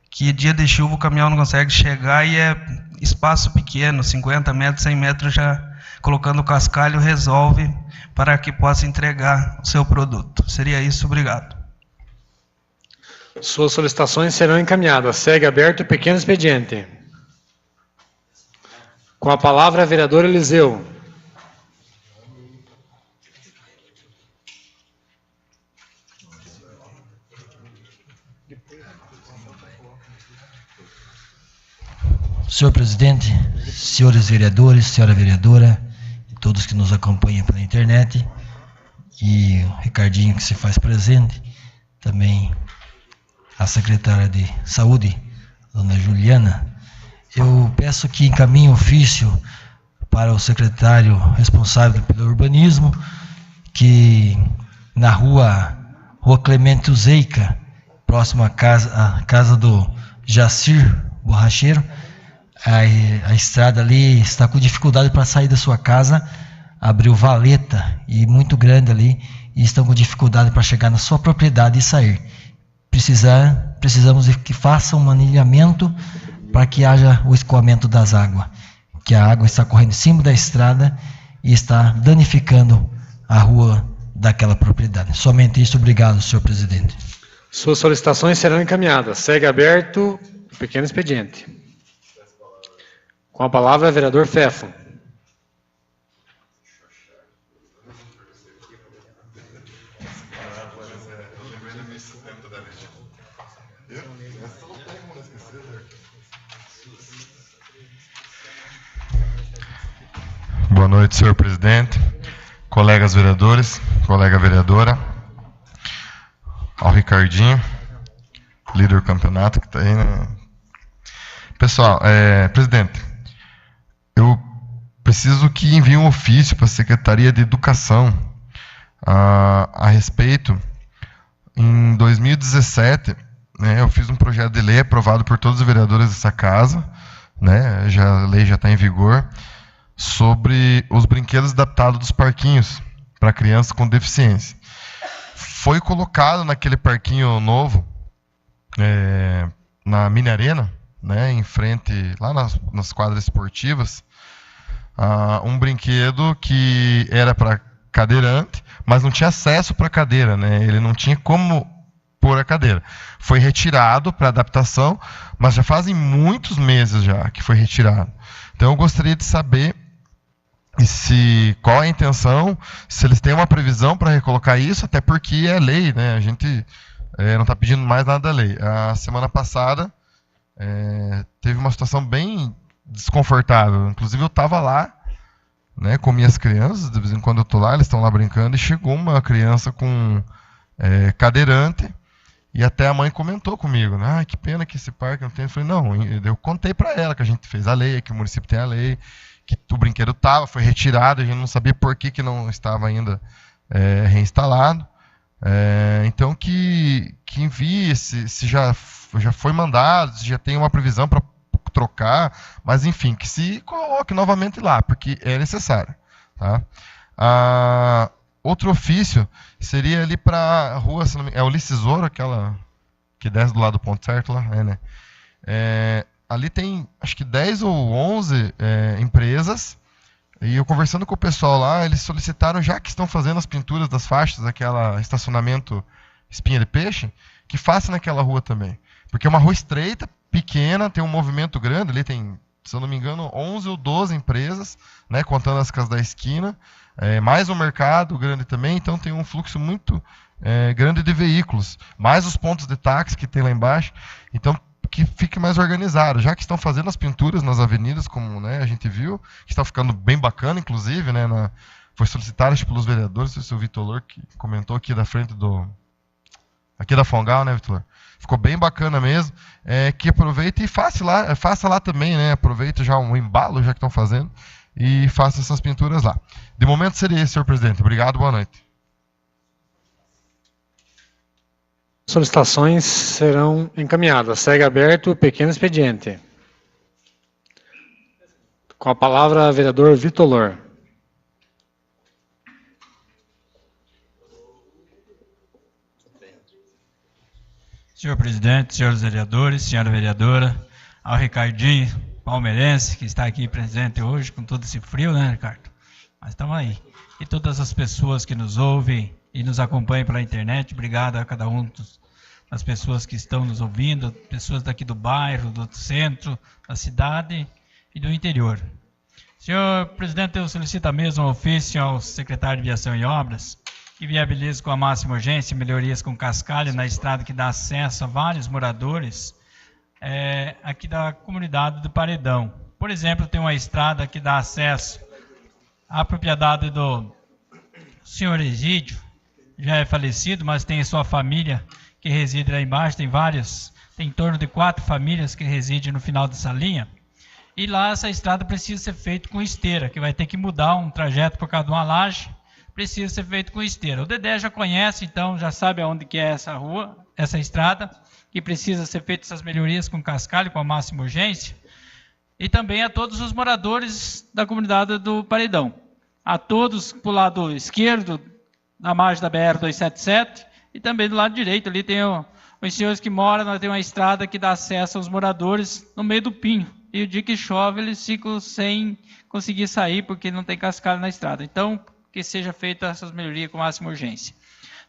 Que dia de chuva o caminhão não consegue chegar e é espaço pequeno, 50 metros, 100 metros, já colocando o cascalho resolve para que possa entregar o seu produto. Seria isso, obrigado. Suas solicitações serão encaminhadas. Segue aberto o pequeno expediente. Com a palavra, vereador Eliseu. Senhor presidente, senhores vereadores, senhora vereadora, e todos que nos acompanham pela internet, e o Ricardinho que se faz presente, também a secretária de Saúde, dona Juliana, eu peço que encaminhe ofício para o secretário responsável pelo urbanismo, que na rua Clemente Uzeica, próximo à casa Jacir Borracheiro. A estrada ali está com dificuldade para sair da sua casa, abriu valeta e muito grande ali, e estão com dificuldade para chegar na sua propriedade e sair. Precisamos que faça um anilhamento para que haja o escoamento das águas, que a água está correndo em cima da estrada e está danificando a rua daquela propriedade. Somente isso, obrigado, senhor presidente. Suas solicitações serão encaminhadas. Segue aberto o pequeno expediente. Com a palavra, vereador Fefo. Boa noite, senhor presidente, colegas vereadores, colega vereadora, ao Ricardinho, líder do campeonato que está aí, né? Pessoal, presidente, eu preciso que envie um ofício para a Secretaria de Educação a respeito. Em 2017, né, eu fiz um projeto de lei aprovado por todos os vereadores dessa casa, né, a lei já está em vigor, sobre os brinquedos adaptados dos parquinhos para crianças com deficiência. Foi colocado naquele parquinho novo, na mini arena, né, em frente, lá nas quadras esportivas, um brinquedo que era para cadeirante, mas não tinha acesso para a cadeira, né, ele não tinha como pôr a cadeira. Foi retirado para adaptação, mas já fazem muitos meses já que foi retirado. Então eu gostaria de saber qual é a intenção, se eles têm uma previsão para recolocar isso, até porque é lei, né? A gente não está pedindo mais nada da lei. A semana passada teve uma situação bem desconfortável. Inclusive eu estava lá, né, com minhas crianças, de vez em quando eu estou lá, eles estão lá brincando, e chegou uma criança com cadeirante, e até a mãe comentou comigo, né? Ah, que pena que esse parque não tem. Eu falei, não, eu contei para ela que a gente fez a lei, que o município tem a lei, que o brinquedo foi retirado, a gente não sabia por que não estava ainda reinstalado. Então que envie se já foi mandado, se já tem uma previsão para trocar, mas enfim, que se coloque novamente lá, porque é necessário. Tá? Outro ofício seria ali para a rua, é Ulisses Ouro, aquela que desce do lado do ponto certo lá, né? Ali tem, acho que 10 ou 11 empresas, e eu conversando com o pessoal lá, eles solicitaram, já que estão fazendo as pinturas das faixas, aquela estacionamento espinha de peixe, que faça naquela rua também. Porque é uma rua estreita, pequena, tem um movimento grande, ali tem, se eu não me engano, 11 ou 12 empresas, né, contando as casas da esquina, mais um mercado grande também, então tem um fluxo muito grande de veículos, mais os pontos de táxi que tem lá embaixo, então que fique mais organizado, já que estão fazendo as pinturas nas avenidas, como, né, a gente viu, que está ficando bem bacana, inclusive, né, foi solicitado pelos vereadores, o Vitor Lor, que comentou aqui da frente aqui da Fongal, né, Vitor Lor? Ficou bem bacana mesmo, que aproveite e faça lá também, né, aproveita já um embalo, já que estão fazendo, e faça essas pinturas lá. De momento seria esse, senhor presidente. Obrigado, boa noite. Solicitações serão encaminhadas. Segue aberto o pequeno expediente. Com a palavra, vereador Vitor Lor. Senhor presidente, senhores vereadores, senhora vereadora, ao Ricardinho, palmeirense, que está aqui presente hoje com todo esse frio, né, Ricardo? Mas estamos aí. E todas as pessoas que nos ouvem e nos acompanham pela internet, obrigado a cada um das pessoas que estão nos ouvindo, pessoas daqui do bairro, do centro, da cidade e do interior. Senhor presidente, eu solicito a mesma ofício ao secretário de Viação e Obras, que viabilize com a máxima urgência melhorias com cascalho na estrada que dá acesso a vários moradores aqui da comunidade do Paredão. Por exemplo, tem uma estrada que dá acesso à propriedade do senhor Egídio, já é falecido, mas tem sua família que reside lá embaixo, tem em torno de 4 famílias que residem no final dessa linha, e lá essa estrada precisa ser feita com esteira, que vai ter que mudar um trajeto por causa de uma laje, precisa ser feito com esteira. O Dedé já conhece, então já sabe aonde que é essa rua, essa estrada, que precisa ser feitas essas melhorias com cascalho, com a máxima urgência, e também a todos os moradores da comunidade do Paredão. A todos para o lado esquerdo, na margem da BR-277, e também do lado direito, ali tem os senhores que moram, nós temos uma estrada que dá acesso aos moradores no meio do pinho. E o dia que chove, eles ficam sem conseguir sair, porque não tem cascalho na estrada. Então, que seja feita essas melhorias com máxima urgência.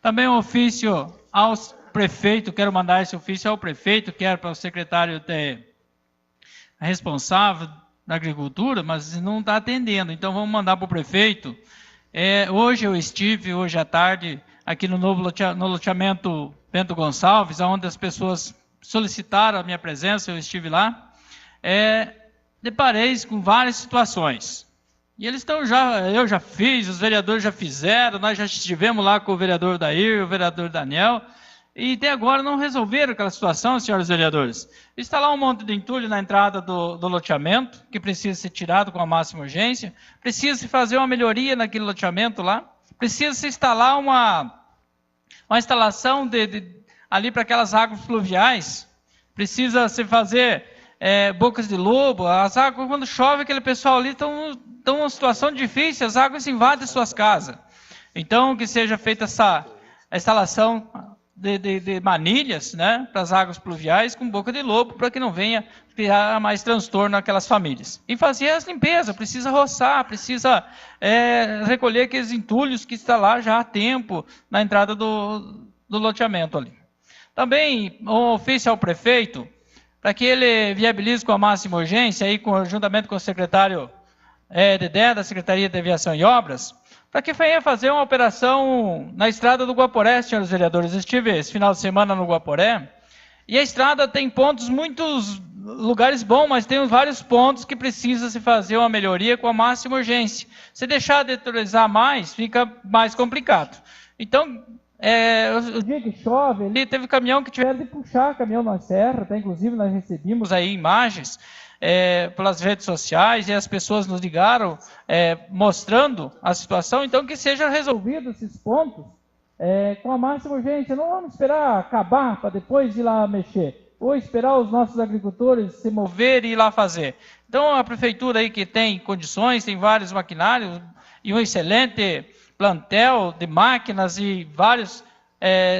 Também um ofício ao prefeito, quero mandar esse ofício ao prefeito, quero para o secretário responsável da agricultura, mas não está atendendo. Então, vamos mandar para o prefeito. Hoje eu estive, hoje à tarde, aqui no loteamento Bento Gonçalves, onde as pessoas solicitaram a minha presença, eu estive lá. Deparei com várias situações. E eles estão eu já fiz, os vereadores já fizeram, nós já estivemos lá com o vereador Dair, o vereador Daniel, e até agora não resolveram aquela situação, senhores vereadores. Está lá um monte de entulho na entrada do loteamento, que precisa ser tirado com a máxima urgência, precisa se fazer uma melhoria naquele loteamento lá, precisa se instalar uma instalação ali para aquelas águas fluviais, precisa se fazer bocas de lobo, as águas quando chove, aquele pessoal ali estão numa situação difícil, as águas invadem suas casas. Então, que seja feita essa instalação de manilhas, né, para as águas pluviais com boca de lobo, para que não venha criar mais transtorno naquelas famílias. E fazer as limpezas, precisa roçar, precisa recolher aqueles entulhos que está lá já há tempo na entrada do loteamento ali. Também um ofício ao prefeito, para que ele viabilize com a máxima urgência, aí, juntamente com o secretário Dedé, da Secretaria de Aviação e Obras, para que venha fazer uma operação na estrada do Guaporé, senhores vereadores. Eu estive esse final de semana no Guaporé, e a estrada tem muitos lugares bons, mas tem vários pontos que precisa se fazer uma melhoria com a máxima urgência. Se deixar de autorizar mais, fica mais complicado. Então, o dia que chove, ali teve caminhão que tiveram de puxar caminhão na serra, até inclusive nós recebemos aí imagens pelas redes sociais, e as pessoas nos ligaram mostrando a situação. Então, que seja resolvido esses pontos com a máxima urgência. Não vamos esperar acabar para depois ir lá mexer, ou esperar os nossos agricultores se moverem e ir lá fazer. Então, a prefeitura aí que tem condições, tem vários maquinários e um excelente plantel de máquinas e vários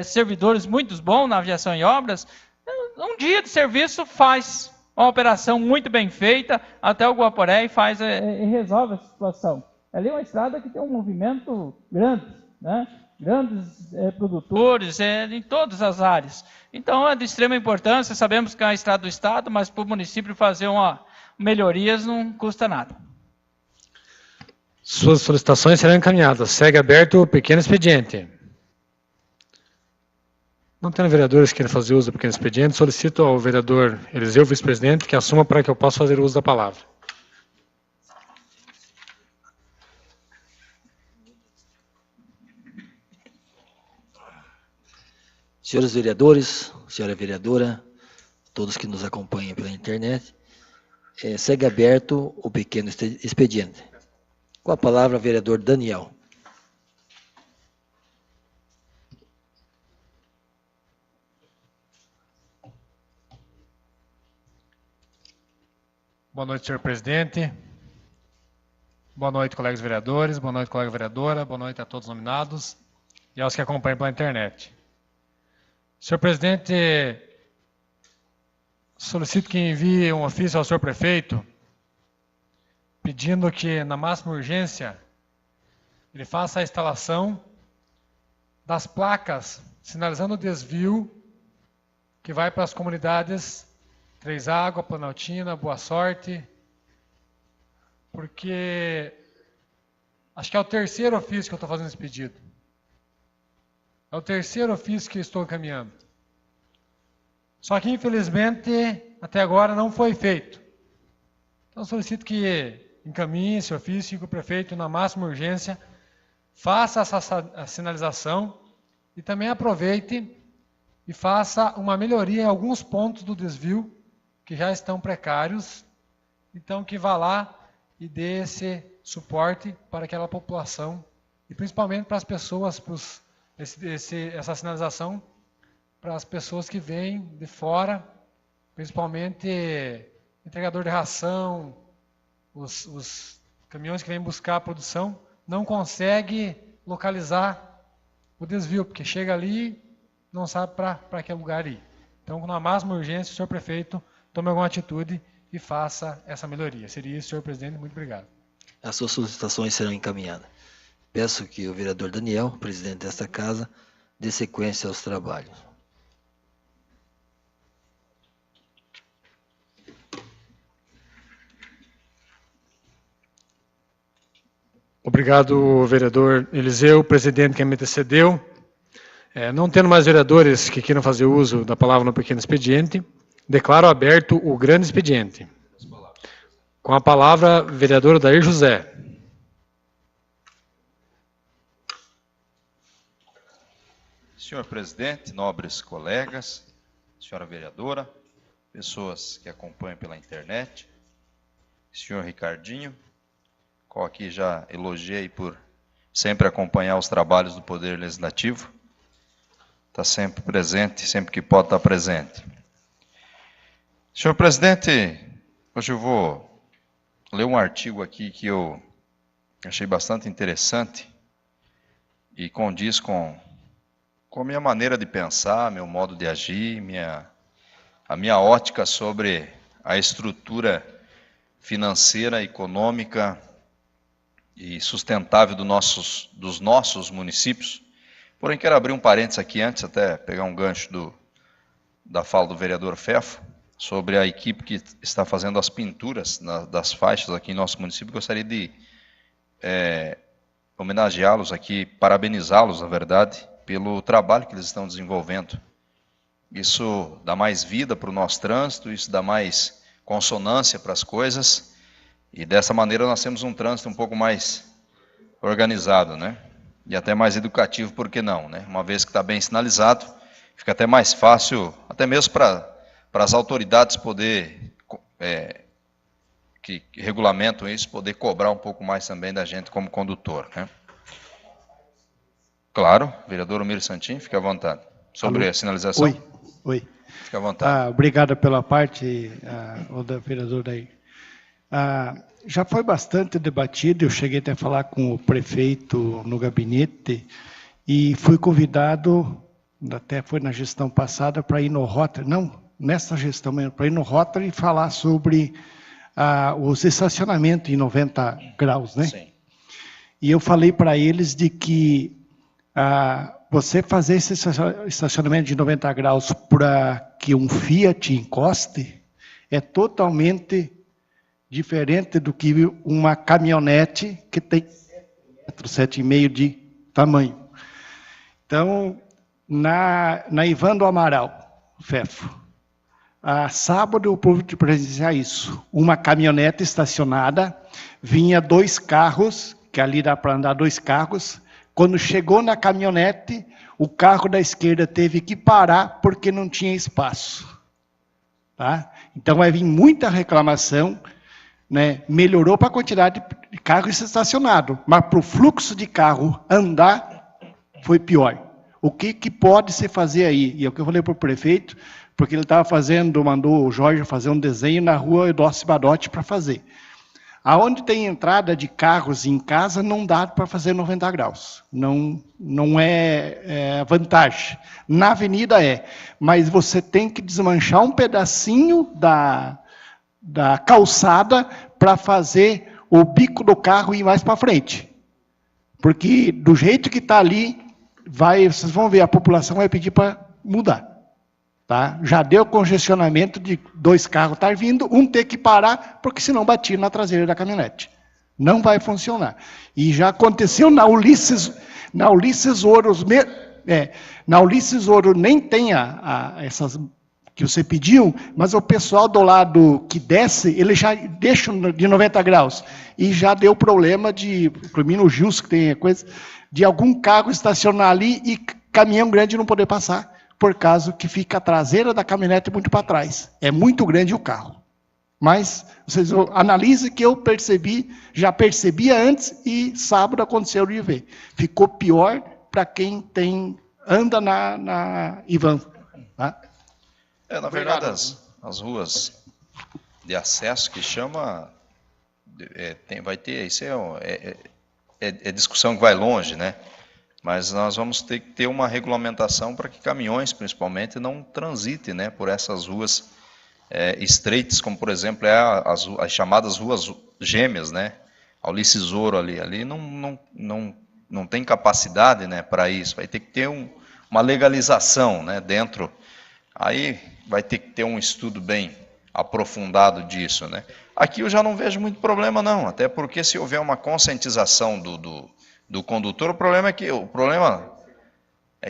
servidores muito bons na aviação e obras, um dia de serviço faz uma operação muito bem feita até o Guaporé e resolve a situação. Ali é uma estrada que tem um movimento grande, né? Grandes produtores em todas as áreas. Então é de extrema importância, sabemos que é uma estrada do Estado, mas para o município fazer melhorias não custa nada. Suas solicitações serão encaminhadas. Segue aberto o pequeno expediente. Não tendo vereadores que queiram fazer uso do pequeno expediente, solicito ao vereador Eliseu, vice-presidente, que assuma para que eu possa fazer uso da palavra. Senhores vereadores, senhora vereadora, todos que nos acompanham pela internet, segue aberto o pequeno expediente. Com a palavra, vereador Daniel. Boa noite, senhor presidente. Boa noite, colegas vereadores. Boa noite, colega vereadora. Boa noite a todos os nominados e aos que acompanham pela internet. Senhor presidente, solicito que envie um ofício ao senhor prefeito pedindo que, na máxima urgência, ele faça a instalação das placas sinalizando o desvio que vai para as comunidades Três Águas, Planaltina, Boa Sorte, porque acho que é o terceiro ofício que eu estou fazendo esse pedido. É o terceiro ofício que eu estou encaminhando. Só que, infelizmente, até agora não foi feito. Então, solicito que encaminhe esse ofício e que o prefeito, na máxima urgência, faça essa sinalização e também aproveite e faça uma melhoria em alguns pontos do desvio que já estão precários. Então, que vá lá e dê esse suporte para aquela população e principalmente para as pessoas, essa sinalização para as pessoas que vêm de fora, principalmente entregador de ração, os caminhões que vêm buscar a produção, não consegue localizar o desvio, porque chega ali não sabe para que lugar ir. Então, com a máxima urgência, o senhor prefeito tome alguma atitude e faça essa melhoria. Seria isso, senhor presidente. Muito obrigado. As suas solicitações serão encaminhadas. Peço que o vereador Daniel, presidente desta casa, dê sequência aos trabalhos. Obrigado, vereador Eliseu, presidente que me antecedeu. Não tendo mais vereadores que queiram fazer uso da palavra no pequeno expediente, declaro aberto o grande expediente. Com a palavra, vereador Odair José. Senhor presidente, nobres colegas, senhora vereadora, pessoas que acompanham pela internet, senhor Ricardinho, qual aqui já elogiei por sempre acompanhar os trabalhos do Poder Legislativo, está sempre presente, sempre que pode estar presente. Senhor presidente, hoje eu vou ler um artigo aqui que eu achei bastante interessante e condiz com a minha maneira de pensar, meu modo de agir, a minha ótica sobre a estrutura financeira, econômica e sustentável dos nossos municípios. Porém, quero abrir um parênteses aqui antes, até pegar um gancho da fala do vereador Fefo, sobre a equipe que está fazendo as pinturas das faixas aqui em nosso município. Gostaria de homenageá-los aqui, parabenizá-los, na verdade, pelo trabalho que eles estão desenvolvendo. Isso dá mais vida para o nosso trânsito, isso dá mais consonância para as coisas, e dessa maneira nós temos um trânsito um pouco mais organizado, né? E até mais educativo, por que não, né? Uma vez que está bem sinalizado, fica até mais fácil, até mesmo para as autoridades poder, que regulamentam isso, poder cobrar um pouco mais também da gente como condutor, né? Claro, vereador Omir Santin, fique à vontade. Sobre a sinalização. Oi. Fique à vontade. Obrigado pela parte, da vereadora aí. Já foi bastante debatido, eu cheguei até a falar com o prefeito no gabinete e fui convidado, até foi na gestão passada, para ir no Rotary, não nessa gestão mesmo, para ir no Rotary e falar sobre os estacionamentos em 90 graus, né? Sim. E eu falei para eles de que você fazer esse estacionamento de 90 graus para que um Fiat encoste é totalmente diferente do que uma caminhonete que tem 7,5 de tamanho. Então, na Ivan do Amaral, Fefo, sábado eu pude presenciar isso. Uma caminhonete estacionada, vinha 2 carros, que ali dá para andar 2 carros. Quando chegou na caminhonete, o carro da esquerda teve que parar porque não tinha espaço. Tá? Então vai vir muita reclamação, né? Melhorou para a quantidade de carros estacionados, mas para o fluxo de carro andar, foi pior. O que pode se fazer aí? E é o que eu falei para o prefeito, porque ele estava mandou o Jorge fazer um desenho na rua Eudócio Badotti para fazer. Aonde tem entrada de carros em casa, não dá para fazer 90 graus. Não é vantagem. Na avenida mas você tem que desmanchar um pedacinho da calçada para fazer o bico do carro ir mais para frente. Porque do jeito que está ali, vocês vão ver, a população vai pedir para mudar. Tá? Já deu congestionamento de 2 carros estar vindo, um ter que parar, porque senão batia na traseira da caminhonete. Não vai funcionar. E já aconteceu na Ulisses Ouro, na Ulisses Ouro nem tem essas que você pediu, mas o pessoal do lado que desce, ele já deixa de 90 graus. E já deu problema para mim no Gils, que tem coisa, de algum carro estacionar ali e caminhão grande não poder passar, por causa que fica a traseira da caminhonete muito para trás. É muito grande o carro. Mas vocês analisem que eu já percebia antes e sábado aconteceu de ver. Ficou pior para quem anda na Ivan. Tá? Na verdade, as ruas de acesso que chama, vai ter, isso é discussão que vai longe, né? Mas nós vamos ter que ter uma regulamentação para que caminhões, principalmente, não transitem, né, por essas ruas estreitas, como, por exemplo, as chamadas ruas gêmeas, né? A Ulisses Ouro ali não tem capacidade, né, para isso. Vai ter que ter uma legalização, né, dentro. Aí vai ter que ter um estudo bem aprofundado disso, né? Aqui eu já não vejo muito problema, não. Até porque se houver uma conscientização do condutor, o problema é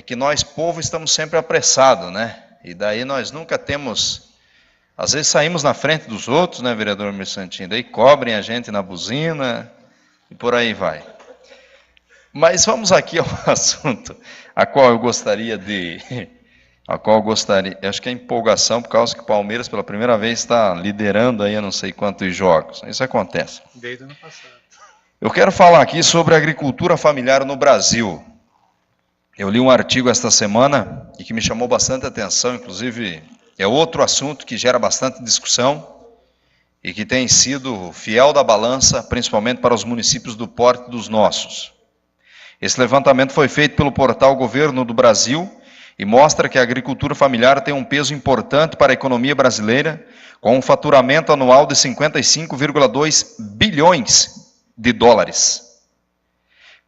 que nós, povo, estamos sempre apressados, né? E daí nós nunca temos... Às vezes saímos na frente dos outros, né, vereador Mersantinho? Daí cobrem a gente na buzina e por aí vai. Mas vamos aqui ao assunto a qual eu gostaria, acho que é empolgação, por causa que o Palmeiras pela primeira vez está liderando aí a não sei quantos jogos. Isso acontece. Desde o ano passado. Eu quero falar aqui sobre a agricultura familiar no Brasil. Eu li um artigo esta semana e que me chamou bastante atenção, inclusive é outro assunto que gera bastante discussão e que tem sido fiel da balança, principalmente para os municípios do porte dos nossos. Esse levantamento foi feito pelo portal Governo do Brasil e mostra que a agricultura familiar tem um peso importante para a economia brasileira, com um faturamento anual de 55,2 bilhões de dólares.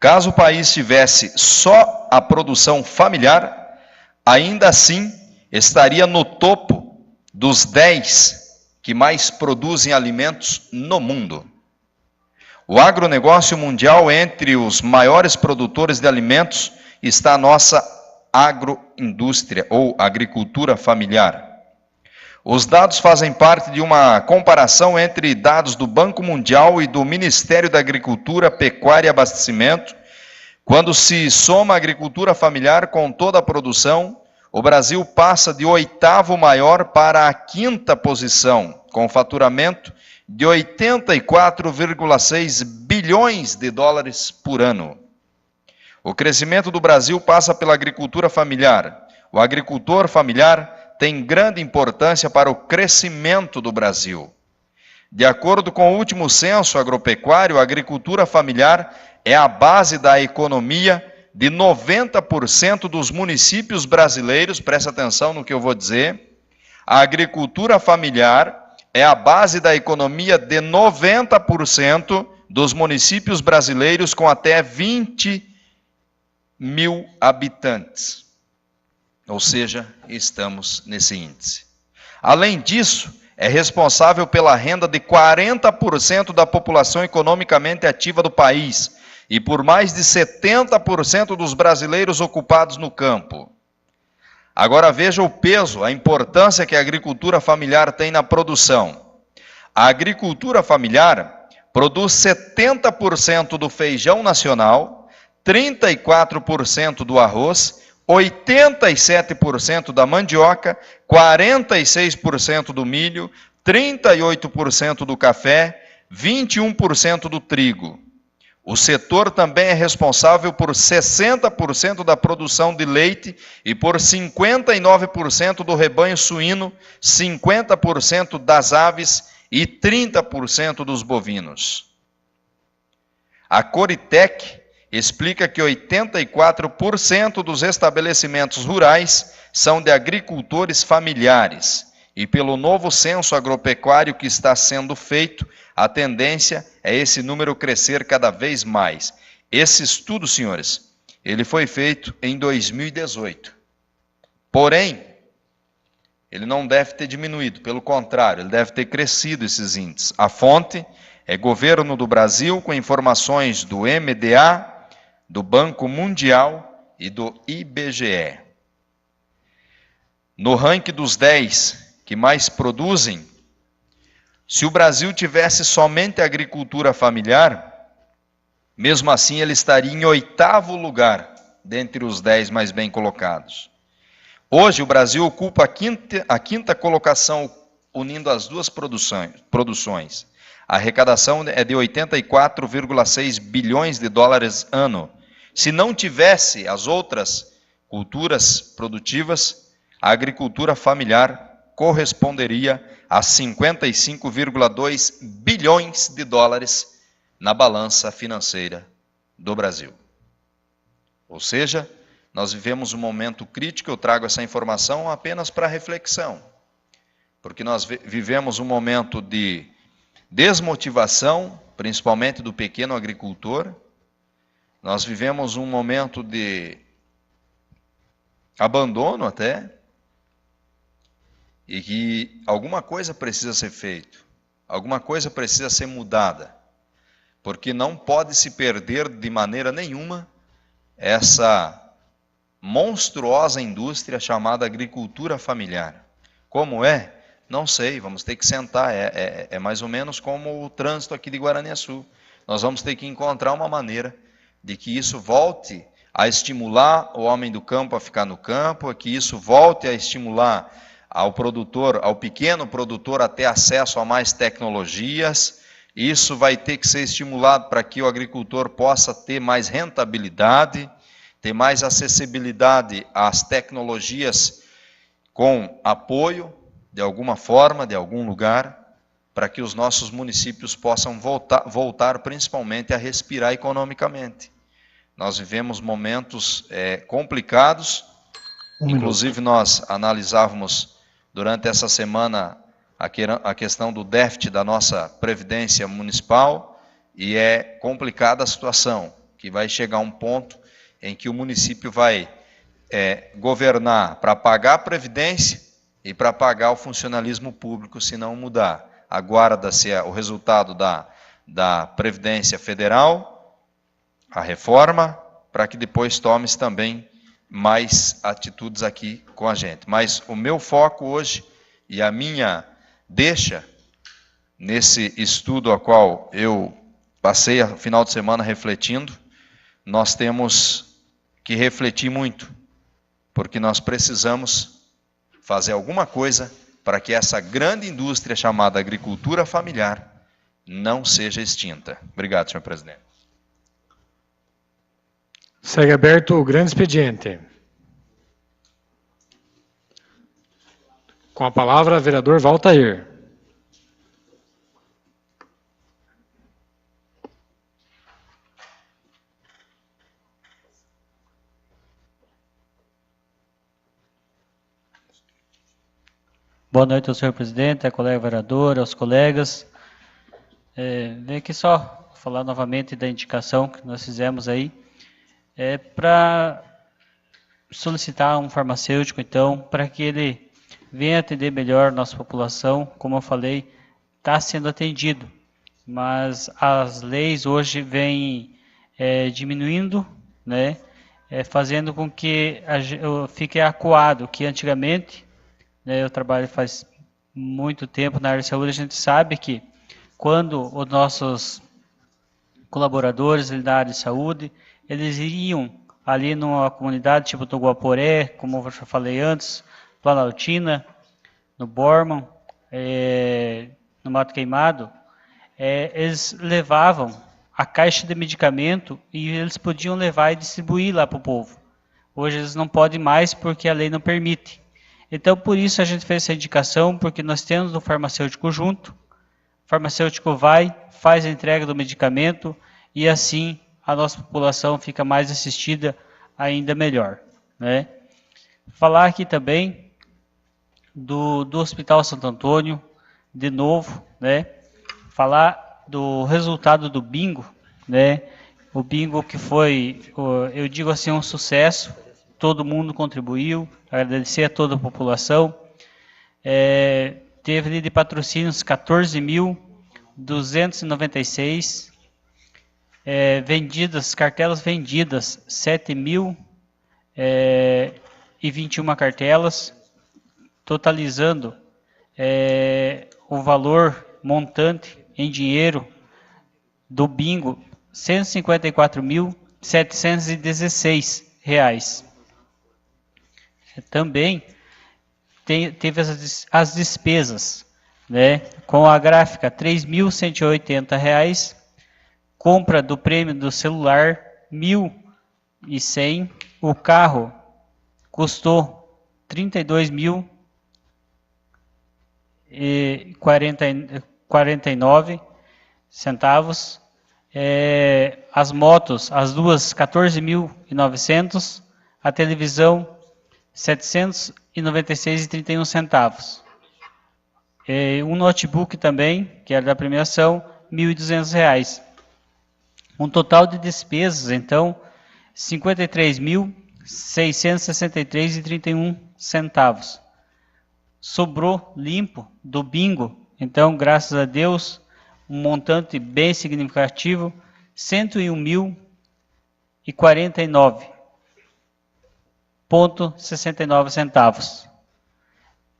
Caso o país tivesse só a produção familiar, ainda assim estaria no topo dos 10 que mais produzem alimentos no mundo. O agronegócio mundial, entre os maiores produtores de alimentos, está a nossa agroindústria ou agricultura familiar. Os dados fazem parte de uma comparação entre dados do Banco Mundial e do Ministério da Agricultura, Pecuária e Abastecimento. Quando se soma a agricultura familiar com toda a produção, o Brasil passa de 8º maior para a 5ª posição, com faturamento de 84,6 bilhões de dólares por ano. O crescimento do Brasil passa pela agricultura familiar. O agricultor familiar tem grande importância para o crescimento do Brasil. De acordo com o último censo agropecuário, a agricultura familiar é a base da economia de 90% dos municípios brasileiros. Presta atenção no que eu vou dizer. A agricultura familiar é a base da economia de 90% dos municípios brasileiros com até 20 mil habitantes. Ou seja, estamos nesse índice. Além disso, é responsável pela renda de 40% da população economicamente ativa do país e por mais de 70% dos brasileiros ocupados no campo. Agora veja o peso, a importância que a agricultura familiar tem na produção. A agricultura familiar produz 70% do feijão nacional, 34% do arroz, 87% da mandioca, 46% do milho, 38% do café, 21% do trigo. O setor também é responsável por 60% da produção de leite e por 59% do rebanho suíno, 50% das aves e 30% dos bovinos. A Coritec explica que 84% dos estabelecimentos rurais são de agricultores familiares. E pelo novo censo agropecuário que está sendo feito, a tendência é esse número crescer cada vez mais. Esse estudo, senhores, ele foi feito em 2018. Porém, ele não deve ter diminuído, pelo contrário, ele deve ter crescido esses índices. A fonte é Governo do Brasil, com informações do MDA, do Banco Mundial e do IBGE. No ranking dos 10 que mais produzem, se o Brasil tivesse somente agricultura familiar, mesmo assim ele estaria em 8º lugar, dentre os 10 mais bem colocados. Hoje o Brasil ocupa a quinta colocação, unindo as duas produções. A arrecadação é de 84,6 bilhões de dólares ano. Se não tivesse as outras culturas produtivas, a agricultura familiar corresponderia a 55,2 bilhões de dólares na balança financeira do Brasil. Ou seja, nós vivemos um momento crítico, eu trago essa informação apenas para reflexão, porque nós vivemos um momento de desmotivação, principalmente do pequeno agricultor, nós vivemos um momento de abandono até, e que alguma coisa precisa ser feita, alguma coisa precisa ser mudada, porque não pode se perder de maneira nenhuma essa monstruosa indústria chamada agricultura familiar. Como é? Não sei, vamos ter que sentar, é mais ou menos como o trânsito aqui de Guaraniaçu. Nós vamos ter que encontrar uma maneira de que isso volte a estimular o homem do campo a ficar no campo, que isso volte a estimular ao produtor, ao pequeno produtor a ter acesso a mais tecnologias. Isso vai ter que ser estimulado para que o agricultor possa ter mais rentabilidade, ter mais acessibilidade às tecnologias com apoio, de alguma forma, de algum lugar, para que os nossos municípios possam voltar principalmente a respirar economicamente. Nós vivemos momentos complicados, inclusive nós analisávamos durante essa semana a questão do déficit da nossa Previdência Municipal, e é complicada a situação, que vai chegar a um ponto em que o município vai governar para pagar a Previdência e para pagar o funcionalismo público, se não mudar. Aguarda-se o resultado da Previdência Federal, a reforma, para que depois tome-se também mais atitudes aqui com a gente. Mas o meu foco hoje e a minha deixa nesse estudo a qual eu passei o final de semana refletindo, nós temos que refletir muito, porque nós precisamos fazer alguma coisa para que essa grande indústria chamada agricultura familiar não seja extinta. Obrigado, senhor presidente. Segue aberto o grande expediente. Com a palavra, vereador Valtair. Boa noite ao senhor presidente, à colega vereadora, aos colegas. Venho aqui só falar novamente da indicação que nós fizemos aí, para solicitar um farmacêutico, então, para que ele venha atender melhor a nossa população. Como eu falei, está sendo atendido, mas as leis hoje vêm diminuindo, né, fazendo com que fique acuado, que antigamente, eu trabalho faz muito tempo na área de saúde, a gente sabe que quando os nossos colaboradores da área de saúde, eles iriam ali numa comunidade tipo do Guaporé, como eu já falei antes, Planaltina, no Borman, no Mato Queimado, eles levavam a caixa de medicamento e eles podiam levar e distribuir lá para o povo. Hoje eles não podem mais porque a lei não permite. Então, por isso a gente fez essa indicação, porque nós temos o farmacêutico junto, o farmacêutico vai, faz a entrega do medicamento e assim a nossa população fica mais assistida ainda melhor, né? Falar aqui também do Hospital Santo Antônio, de novo, né? Falar do resultado do bingo, né? O bingo que foi, eu digo assim, um sucesso, todo mundo contribuiu, agradecer a toda a população. Teve ali de patrocínios 14.296, cartelas vendidas 7.021 cartelas, totalizando o valor montante em dinheiro do bingo R$ 154.716. Também teve as despesas, né, com a gráfica R$ 3.180, compra do prêmio do celular R$ 1.100, o carro custou 32.049 centavos. As motos, as duas, 14.900. A televisão, 796,31 centavos. Um notebook também, que era da premiação, R$ 1.200. Um total de despesas, então, R$ 53.663,31 centavos. Sobrou limpo do bingo, então, graças a Deus, um montante bem significativo, R$ 101.049,69 centavos.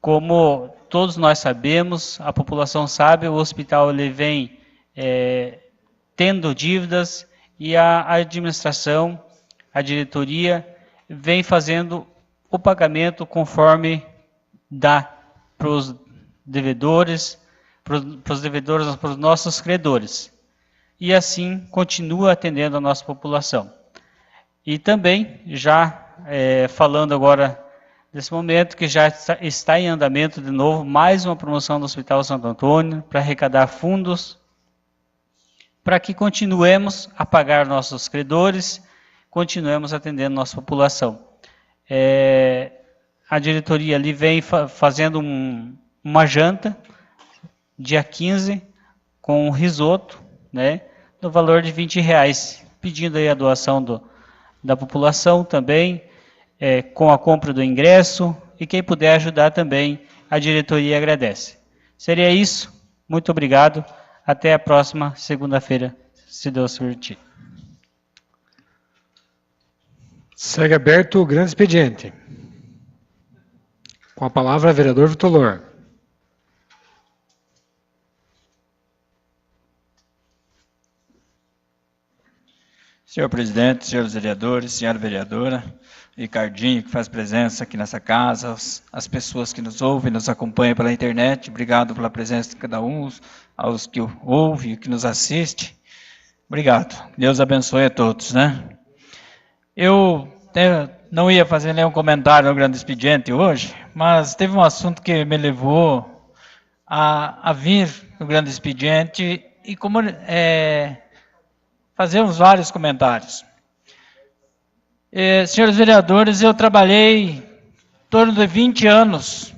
Como todos nós sabemos, a população sabe, o hospital ele vem tendo dívidas e a administração, a diretoria, vem fazendo o pagamento conforme dá para os devedores, para os nossos credores. E assim continua atendendo a nossa população. E também, já falando agora nesse momento, que já está em andamento de novo, mais uma promoção do Hospital Santo Antônio, para arrecadar fundos, para que continuemos a pagar nossos credores, continuemos atendendo nossa população. A diretoria ali vem fazendo uma janta, dia 15, com um risoto, né, no valor de R$ 20, pedindo aí a doação da população também, com a compra do ingresso, e quem puder ajudar também, a diretoria agradece. Seria isso, muito obrigado, até a próxima segunda-feira, se Deus permitir. Segue aberto o grande expediente. Com a palavra, vereador Vitor Lohr. Senhor presidente, senhores vereadores, senhora vereadora, Ricardinho, que faz presença aqui nessa casa, as pessoas que nos ouvem, nos acompanham pela internet, obrigado pela presença de cada um, aos que ouvem e que nos assistem. Obrigado. Deus abençoe a todos, né? Eu não ia fazer nenhum comentário no grande expediente hoje, mas teve um assunto que me levou a vir no grande expediente e fazer uns vários comentários. Senhores vereadores, eu trabalhei em torno de 20 anos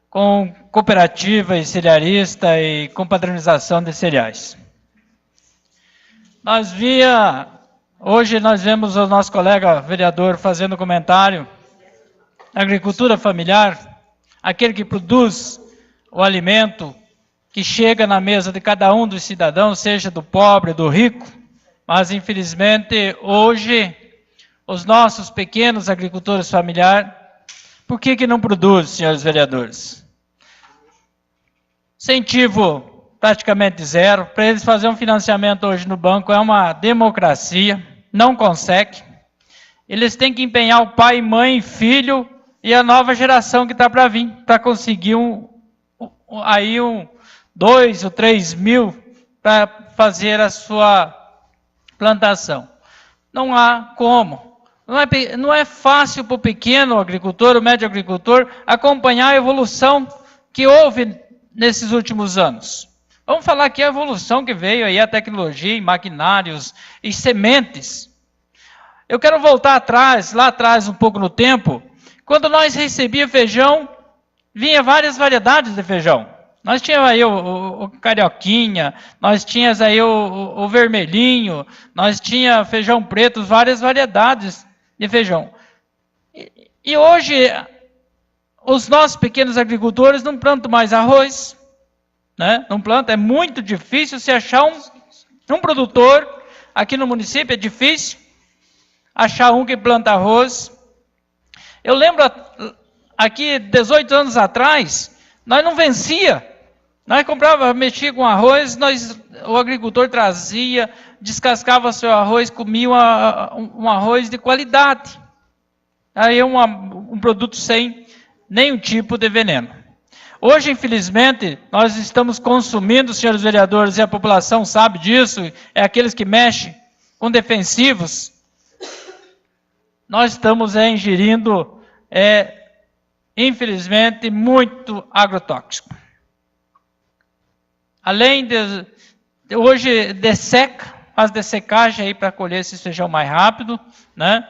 com cooperativa e cerealista e com padronização de cereais. Hoje nós vemos o nosso colega vereador fazendo comentário, agricultura familiar, aquele que produz o alimento que chega na mesa de cada um dos cidadãos, seja do pobre, do rico, mas infelizmente hoje os nossos pequenos agricultores familiares, por que não produzem, senhores vereadores? Incentivo praticamente zero, para eles fazer um financiamento hoje no banco é uma democracia, não consegue. Eles têm que empenhar o pai, mãe, filho e a nova geração que está para vir, para conseguir 2 ou 3 mil para fazer a sua plantação. Não há como. Não é fácil para o pequeno agricultor, o médio agricultor, acompanhar a evolução que houve nesses últimos anos. Vamos falar aqui a evolução que veio aí, a tecnologia, em maquinários e sementes. Eu quero voltar lá atrás um pouco no tempo, quando nós recebíamos feijão, vinha várias variedades de feijão. Nós tínhamos aí o carioquinha, nós tínhamos aí o vermelhinho, nós tínhamos feijão preto, várias variedades de feijão. E hoje, os nossos pequenos agricultores não plantam mais arroz, né? Não plantam, é muito difícil se achar um produtor, aqui no município é difícil achar um que planta arroz. Eu lembro, aqui 18 anos atrás, nós não vencia. Nós mexia com arroz, o agricultor trazia, descascava seu arroz, comia um arroz de qualidade. Aí um produto sem nenhum tipo de veneno. Hoje, infelizmente, nós estamos consumindo, senhores vereadores, e a população sabe disso, é aqueles que mexem com defensivos. Nós estamos ingerindo infelizmente, muito agrotóxico. Além de hoje desseca, faz dessecagem aí para colher esse feijão mais rápido, né?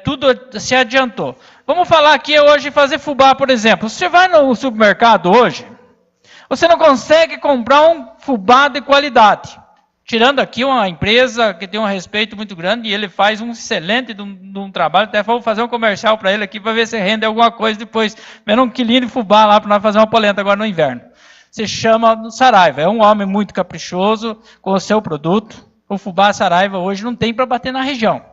Tudo se adiantou. Vamos falar aqui hoje fazer fubá, por exemplo. Você vai no supermercado hoje, você não consegue comprar um fubá de qualidade. Tirando aqui uma empresa que tem um respeito muito grande e ele faz um excelente de um trabalho. Até vou fazer um comercial para ele aqui para ver se rende alguma coisa depois. Menos um quilinho de fubá lá para nós fazer uma polenta agora no inverno. Se chama Saraiva. É um homem muito caprichoso com o seu produto. O fubá Saraiva hoje não tem para bater na região.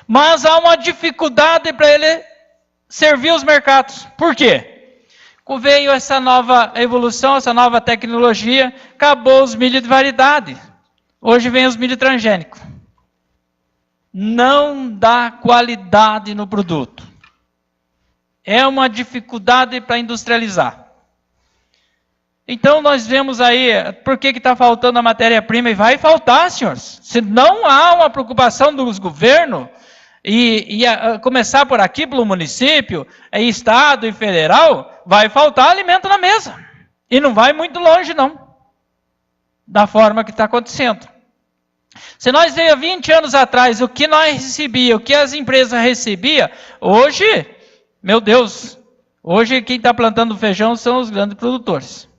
Mas há uma dificuldade para ele servir os mercados. Por quê? Veio essa nova evolução, essa nova tecnologia, acabou os milho de variedade. Hoje vem os milho transgênicos. Não dá qualidade no produto. É uma dificuldade para industrializar. Então nós vemos aí, por que está faltando a matéria-prima? E vai faltar, senhores. Se não há uma preocupação dos governos, e começar por aqui, pelo município, estado e federal, vai faltar alimento na mesa. E não vai muito longe, não. Da forma que está acontecendo. Se nós veio 20 anos atrás, o que nós recebíamos, o que as empresas recebiam, hoje, meu Deus, hoje quem está plantando feijão são os grandes produtores.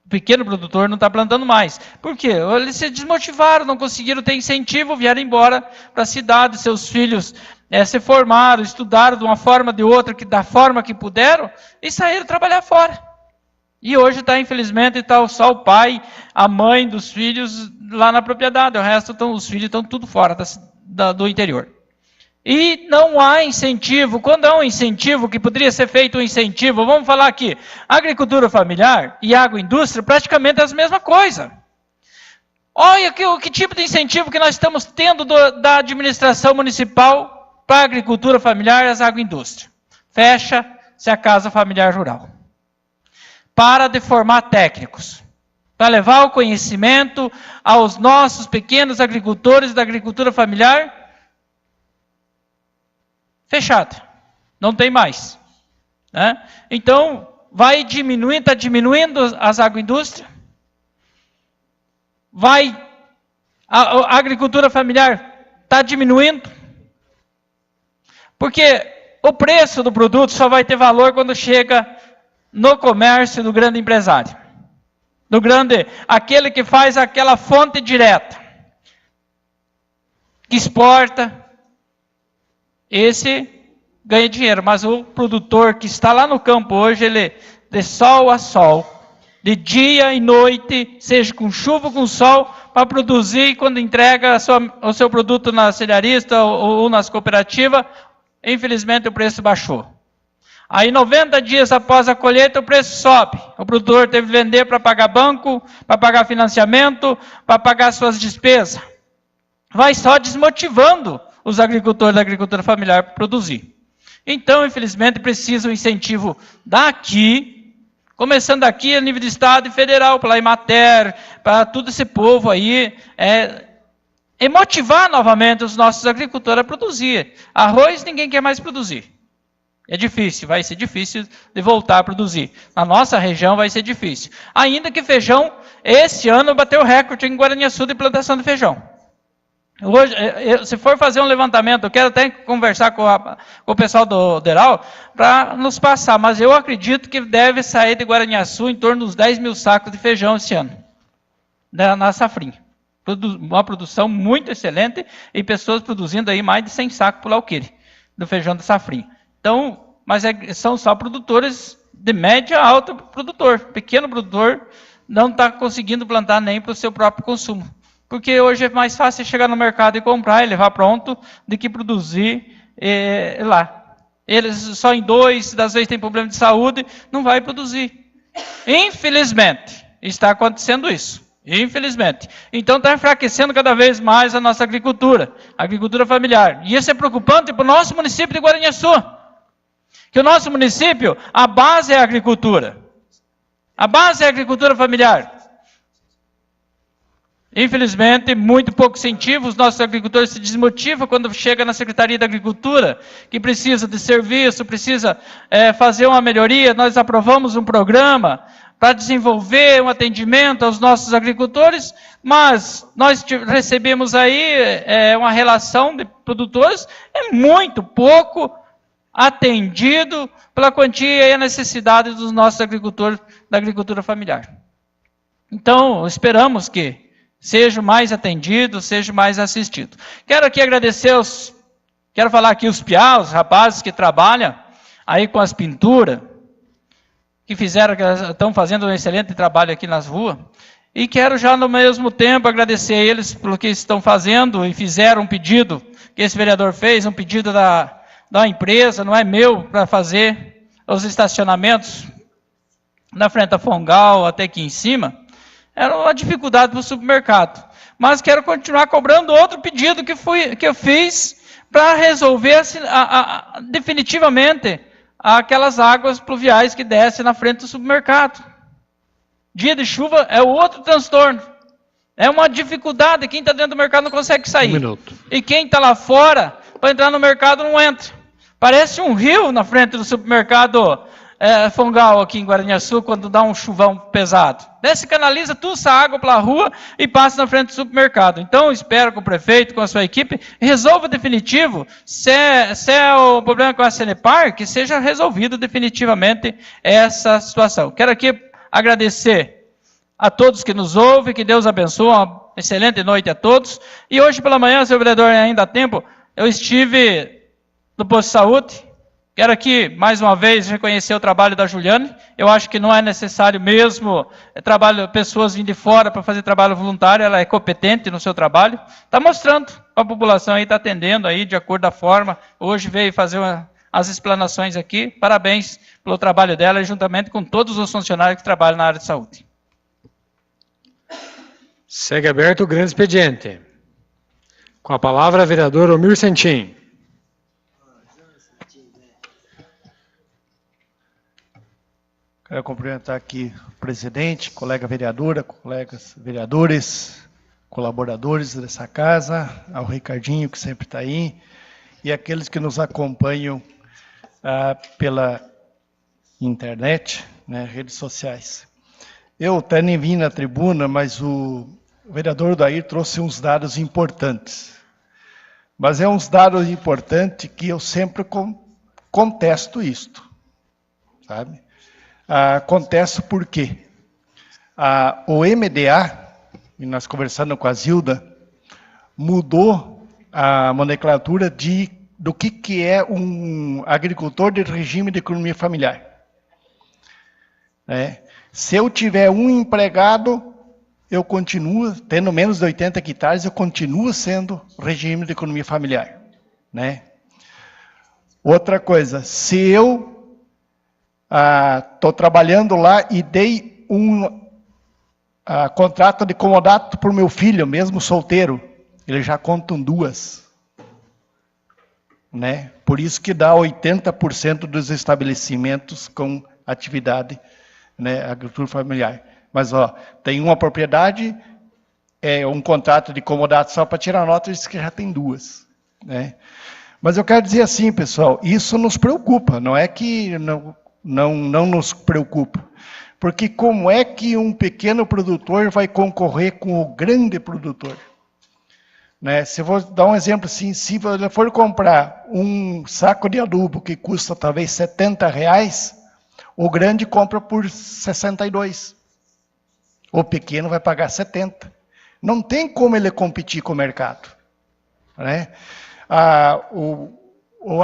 O pequeno produtor não está plantando mais. Por quê? Eles se desmotivaram, não conseguiram ter incentivo, vieram embora para a cidade, seus filhos se formaram, estudaram de uma forma ou de outra, da forma que puderam, e saíram trabalhar fora. E hoje infelizmente, está só o pai, a mãe dos filhos lá na propriedade, o resto os filhos estão tudo fora do interior. E não há incentivo. Quando há um incentivo, que poderia ser feito um incentivo, vamos falar aqui, agricultura familiar e agroindústria, praticamente é a mesma coisa. Olha que tipo de incentivo que nós estamos tendo da administração municipal para a agricultura familiar e as agroindústrias. Fecha-se a Casa Familiar Rural. Para de formar técnicos. Para levar o conhecimento aos nossos pequenos agricultores da agricultura familiar. Fechado. Não tem mais. Né? Então, vai diminuindo, está diminuindo as agroindústrias. A agricultura familiar está diminuindo. Porque o preço do produto só vai ter valor quando chega no comércio do grande empresário. Aquele que faz aquela fonte direta. Que exporta. Esse ganha dinheiro, mas o produtor que está lá no campo hoje, ele de sol a sol, de dia e noite, seja com chuva ou com sol, para produzir, quando entrega o seu produto na cerealista ou nas cooperativas, infelizmente o preço baixou. Aí 90 dias após a colheita o preço sobe. O produtor teve que vender para pagar banco, para pagar financiamento, para pagar suas despesas. Vai só desmotivando os agricultores da agricultura familiar para produzir. Então, infelizmente, precisa um incentivo daqui, começando aqui a nível de estado e federal, pela Emater, para todo esse povo aí, e motivar novamente os nossos agricultores a produzir. Arroz ninguém quer mais produzir. É difícil, vai ser difícil de voltar a produzir. Na nossa região vai ser difícil. Ainda que feijão, esse ano bateu recorde em Guaraniaçu de plantação de feijão. Hoje, se for fazer um levantamento, eu quero até conversar com o pessoal do Deral para nos passar, mas eu acredito que deve sair de Guaraniaçu em torno dos 10 mil sacos de feijão esse ano, na safrinha. Uma produção muito excelente e pessoas produzindo aí mais de 100 sacos por alqueire do feijão da safrinha. Então, mas são só produtores de média a alto produtor. Pequeno produtor não está conseguindo plantar nem para o seu próprio consumo. Porque hoje é mais fácil chegar no mercado e comprar e levar pronto do que produzir lá. Eles só em 2, das vezes tem problema de saúde, não vai produzir. Infelizmente, está acontecendo isso. Infelizmente. Então está enfraquecendo cada vez mais a nossa agricultura, a agricultura familiar. E isso é preocupante para o nosso município de Guaraniaçu. Que o nosso município, a base é a agricultura. A base é a agricultura familiar. Infelizmente, muito pouco incentivo, os nossos agricultores se desmotivam quando chega na Secretaria da Agricultura, que precisa de serviço, precisa fazer uma melhoria. Nós aprovamos um programa para desenvolver um atendimento aos nossos agricultores, mas nós recebemos aí uma relação de produtores, muito pouco atendido pela quantia e a necessidade dos nossos agricultores da agricultura familiar. Então, esperamos que seja mais atendido, seja mais assistido. Quero aqui agradecer quero falar aqui os piá, os rapazes que trabalham aí com as pinturas, que estão fazendo um excelente trabalho aqui nas ruas, e quero já no mesmo tempo agradecer a eles pelo que estão fazendo e fizeram um pedido, que esse vereador fez, um pedido da empresa, não é meu, para fazer os estacionamentos na frente da Fongal, até aqui em cima. Era uma dificuldade para o supermercado. Mas quero continuar cobrando outro pedido que eu fiz para resolver definitivamente aquelas águas pluviais que descem na frente do supermercado. Dia de chuva é outro transtorno. É uma dificuldade. Quem está dentro do mercado não consegue sair. E quem está lá fora, para entrar no mercado, não entra. Parece um rio na frente do supermercado Fongal aqui em Guaraniaçu, quando dá um chuvão pesado. Desce, canaliza toda essa água pela rua e passa na frente do supermercado. Então, espero que o prefeito, com a sua equipe, resolva definitivo, se é o problema com a Sanepar, que seja resolvido definitivamente essa situação. Quero aqui agradecer a todos que nos ouvem, que Deus abençoe, uma excelente noite a todos. E hoje pela manhã, senhor vereador, ainda há tempo, eu estive no posto de saúde. Quero aqui, mais uma vez, reconhecer o trabalho da Juliane. Eu acho que não é necessário mesmo pessoas vindo de fora para fazer trabalho voluntário. Ela é competente no seu trabalho. Está mostrando para a população aí, está atendendo aí de acordo da forma. Hoje veio fazer as explanações aqui. Parabéns pelo trabalho dela, juntamente com todos os funcionários que trabalham na área de saúde. Segue aberto o grande expediente. Com a palavra, vereador Omir Sentim. Quero cumprimentar aqui o presidente, colega vereadora, colegas vereadores, colaboradores dessa casa, ao Ricardinho, que sempre está aí, e aqueles que nos acompanham pela internet, né, redes sociais. Eu até nem vim na tribuna, mas o vereador Dair trouxe uns dados importantes. Mas é uns dados importantes que eu sempre contesto isto, sabe? Acontece por quê? O MDA, e nós conversando com a Zilda, mudou a nomenclatura do que é um agricultor de regime de economia familiar. Se eu tiver um empregado, eu continuo, tendo menos de 80 hectares, eu continuo sendo regime de economia familiar. Outra coisa, se eu estou trabalhando lá e dei um contrato de comodato para o meu filho, mesmo solteiro, ele já contam duas. Por isso que dá 80% dos estabelecimentos com atividade, agricultura familiar. Mas tem uma propriedade, um contrato de comodato só para tirar nota, diz que já tem duas. Mas eu quero dizer assim, pessoal, isso nos preocupa, não é que não nos preocupa. Porque como é que um pequeno produtor vai concorrer com o grande produtor? Se eu vou dar um exemplo assim, se ele for comprar um saco de adubo que custa talvez R$70, o grande compra por 62. O pequeno vai pagar 70. Não tem como ele competir com o mercado. A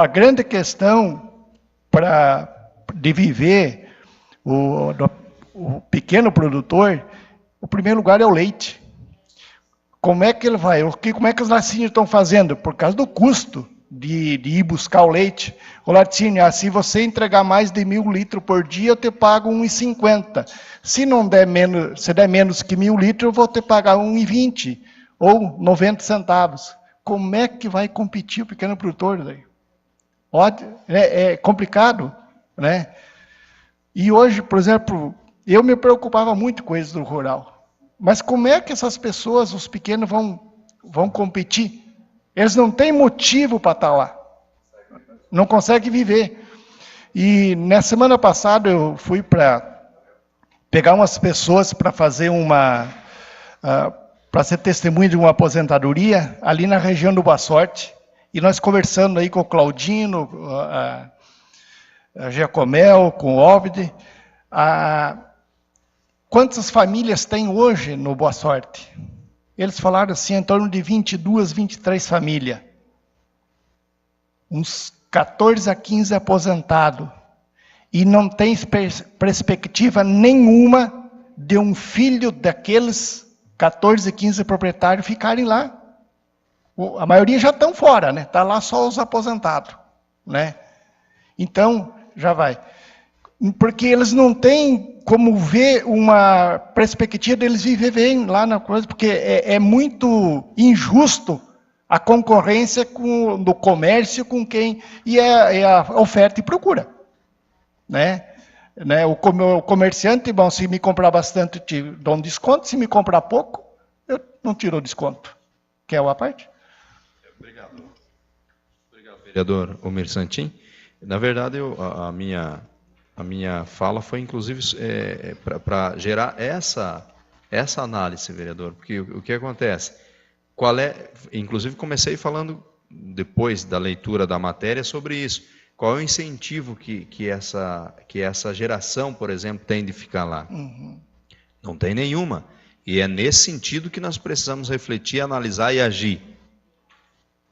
grande questão de viver o pequeno produtor, o primeiro lugar é o leite. Como é que ele vai? Como é que os laticínios estão fazendo? Por causa do custo de ir buscar o leite. O laticínio, se você entregar mais de 1.000 litros por dia, eu te pago R$1,50. Se não der menos, se der menos que 1.000 litros, eu vou te pagar R$1,20 ou 90 centavos. Como é que vai competir o pequeno produtor daí? É complicado, E hoje, por exemplo, eu me preocupava muito com isso do rural. Mas como é que essas pessoas, os pequenos, vão competir? Eles não têm motivo para estar lá. Não conseguem viver. E na semana passada eu fui para pegar umas pessoas para fazer para ser testemunha de uma aposentadoria ali na região do Boa Sorte. E nós conversando aí com o Claudino, a Giacomel, com o Óvide, quantas famílias tem hoje no Boa Sorte? Eles falaram assim, em torno de 22, 23 famílias. Uns 14 a 15 aposentados. E não tem perspectiva nenhuma de um filho daqueles 14, 15 proprietários ficarem lá. A maioria já estão fora, né? Está lá só os aposentados, né? Então, já vai. Porque eles não têm como ver uma perspectiva deles viverem lá na coisa, porque é muito injusto a concorrência do comércio com quem... E é a oferta e procura, né? O comerciante, bom, se me comprar bastante, te dou um desconto, se me comprar pouco, eu não tiro o desconto. Quer uma parte? Obrigado, vereador Omir Santin. Na verdade, a minha fala foi, inclusive, para gerar essa análise, vereador, porque o que acontece? Inclusive, comecei falando, depois da leitura da matéria, sobre isso. Qual é o incentivo que essa geração, por exemplo, tem de ficar lá? Uhum. Não tem nenhuma. E é nesse sentido que nós precisamos refletir, analisar e agir.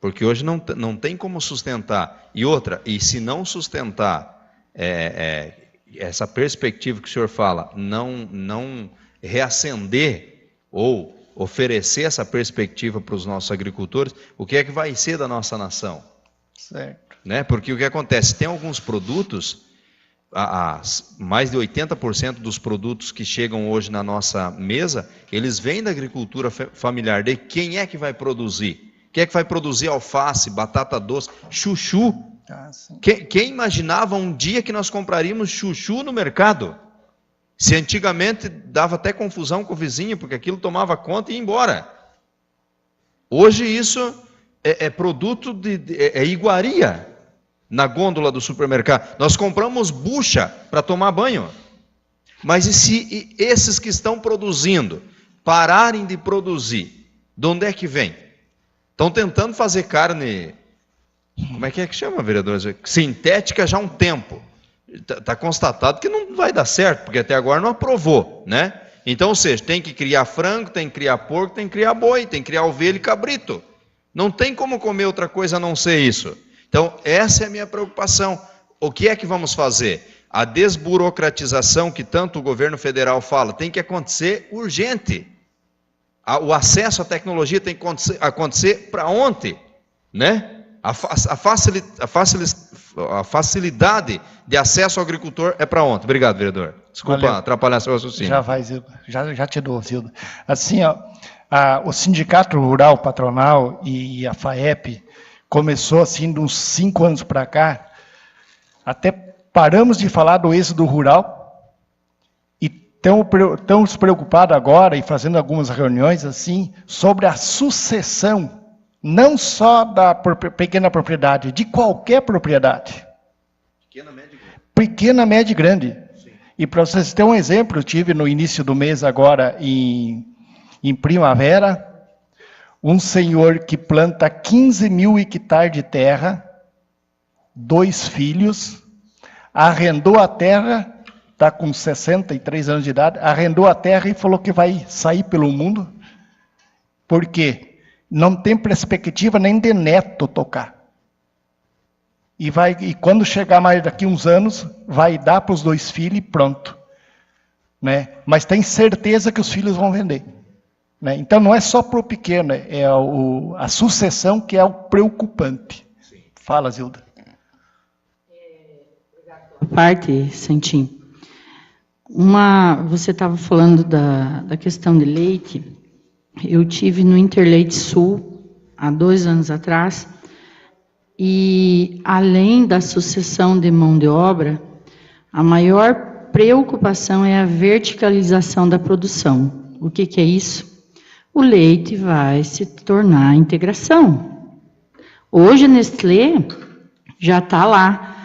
Porque hoje não tem como sustentar. E se não sustentar essa perspectiva que o senhor fala, não reacender ou oferecer essa perspectiva para os nossos agricultores, o que é que vai ser da nossa nação? Certo. Né? Porque o que acontece? Tem alguns produtos, mais de 80% dos produtos que chegam hoje na nossa mesa, eles vêm da agricultura familiar. De quem é que vai produzir? Quem é que vai produzir alface, batata doce, chuchu? Quem imaginava um dia que nós compraríamos chuchu no mercado? Se antigamente dava até confusão com o vizinho, porque aquilo tomava conta e ia embora. Hoje isso é produto é iguaria na gôndola do supermercado. Nós compramos bucha para tomar banho. Mas e se esses que estão produzindo pararem de produzir? De onde é que vem? Estão tentando fazer carne, como é que chama, vereador? Sintética já há um tempo. Está constatado que não vai dar certo, porque até agora não aprovou, né? Então, ou seja, tem que criar frango, tem que criar porco, tem que criar boi, tem que criar ovelha e cabrito. Não tem como comer outra coisa a não ser isso. Então, essa é a minha preocupação. O que é que vamos fazer? A desburocratização que tanto o governo federal fala tem que acontecer urgente. O acesso à tecnologia tem que acontecer para ontem, né? A facilidade de acesso ao agricultor é para ontem. Obrigado, vereador. Desculpa atrapalhar seu raciocínio. Já vai, Zilda. Já te dou, Zilda. Assim, o Sindicato Rural Patronal e a FAEP começou assim de uns 5 anos para cá, até paramos de falar do êxodo rural, e estamos preocupados agora, e fazendo algumas reuniões assim, sobre a sucessão, não só da pequena propriedade, de qualquer propriedade. Pequena, média e grande. Sim. E para vocês terem um exemplo, eu tive no início do mês agora, em primavera, um senhor que planta 15 mil hectares de terra, 2 filhos, arrendou a terra, está com 63 anos de idade, arrendou a terra e falou que vai sair pelo mundo, porque não tem perspectiva nem de neto tocar. E quando chegar mais daqui uns anos, vai dar para os 2 filhos e pronto. Né? Mas tem certeza que os filhos vão vender. Né? Então não é só para o pequeno, é a sucessão que é o preocupante. Sim. Fala, Zilda. Parte, Santim. Você estava falando da questão de leite. Eu tive no Interleite Sul, há 2 anos atrás, e além da sucessão de mão de obra, a maior preocupação é a verticalização da produção. O que é isso? O leite vai se tornar integração. Hoje a Nestlé já está lá.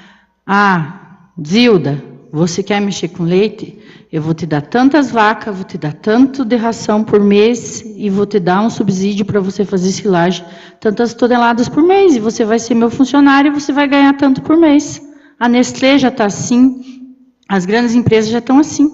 Zilda, você quer mexer com leite? Eu vou te dar tantas vacas, vou te dar tanto de ração por mês e vou te dar um subsídio para você fazer silagem, tantas toneladas por mês, e você vai ser meu funcionário e você vai ganhar tanto por mês. A Nestlé já está assim, as grandes empresas já estão assim,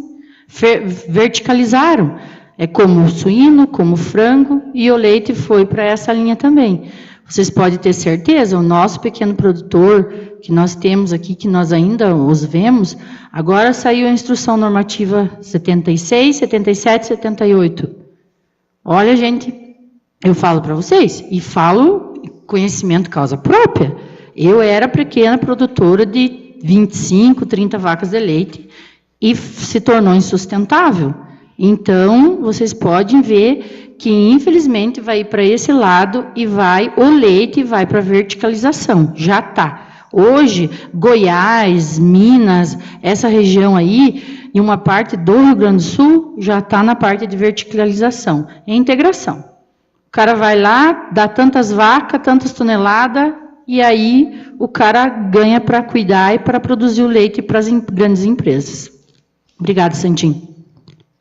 verticalizaram. É como o suíno, como o frango, e o leite foi para essa linha também. Vocês podem ter certeza, o nosso pequeno produtor, que nós temos aqui, que nós ainda os vemos, agora saiu a instrução normativa 76, 77, 78. Olha, gente, eu falo para vocês, e falo conhecimento causa própria. Eu era pequena produtora de 25, 30 vacas de leite, e se tornou insustentável. Então, vocês podem ver que, infelizmente, vai ir para esse lado e o leite vai para a verticalização. Já está. Hoje, Goiás, Minas, essa região aí, em uma parte do Rio Grande do Sul, já está na parte de verticalização. É integração. O cara vai lá, dá tantas vacas, tantas toneladas, e aí o cara ganha para cuidar e para produzir o leite para as grandes empresas. Obrigado, Santinho.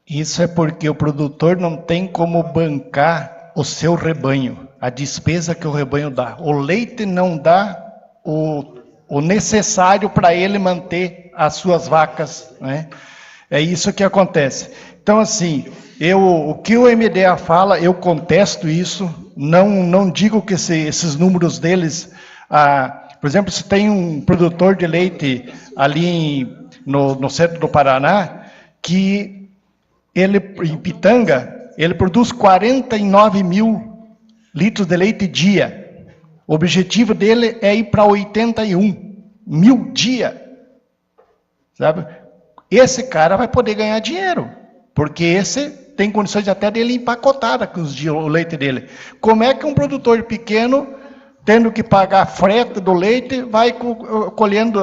Isso é porque o produtor não tem como bancar o seu rebanho, a despesa que o rebanho dá. O leite não dá o necessário para ele manter as suas vacas, né? É isso que acontece. Então, assim, o que o MDA fala, eu contesto isso, não digo que esses números deles... por exemplo, se tem um produtor de leite ali no centro do Paraná, que em Pitanga, ele produz 49 mil litros de leite dia. O objetivo dele é ir para 81 mil dia. Sabe? Esse cara vai poder ganhar dinheiro, porque esse tem condições até dele empacotar o leite dele. Como é que um produtor pequeno, tendo que pagar frete do leite, vai colhendo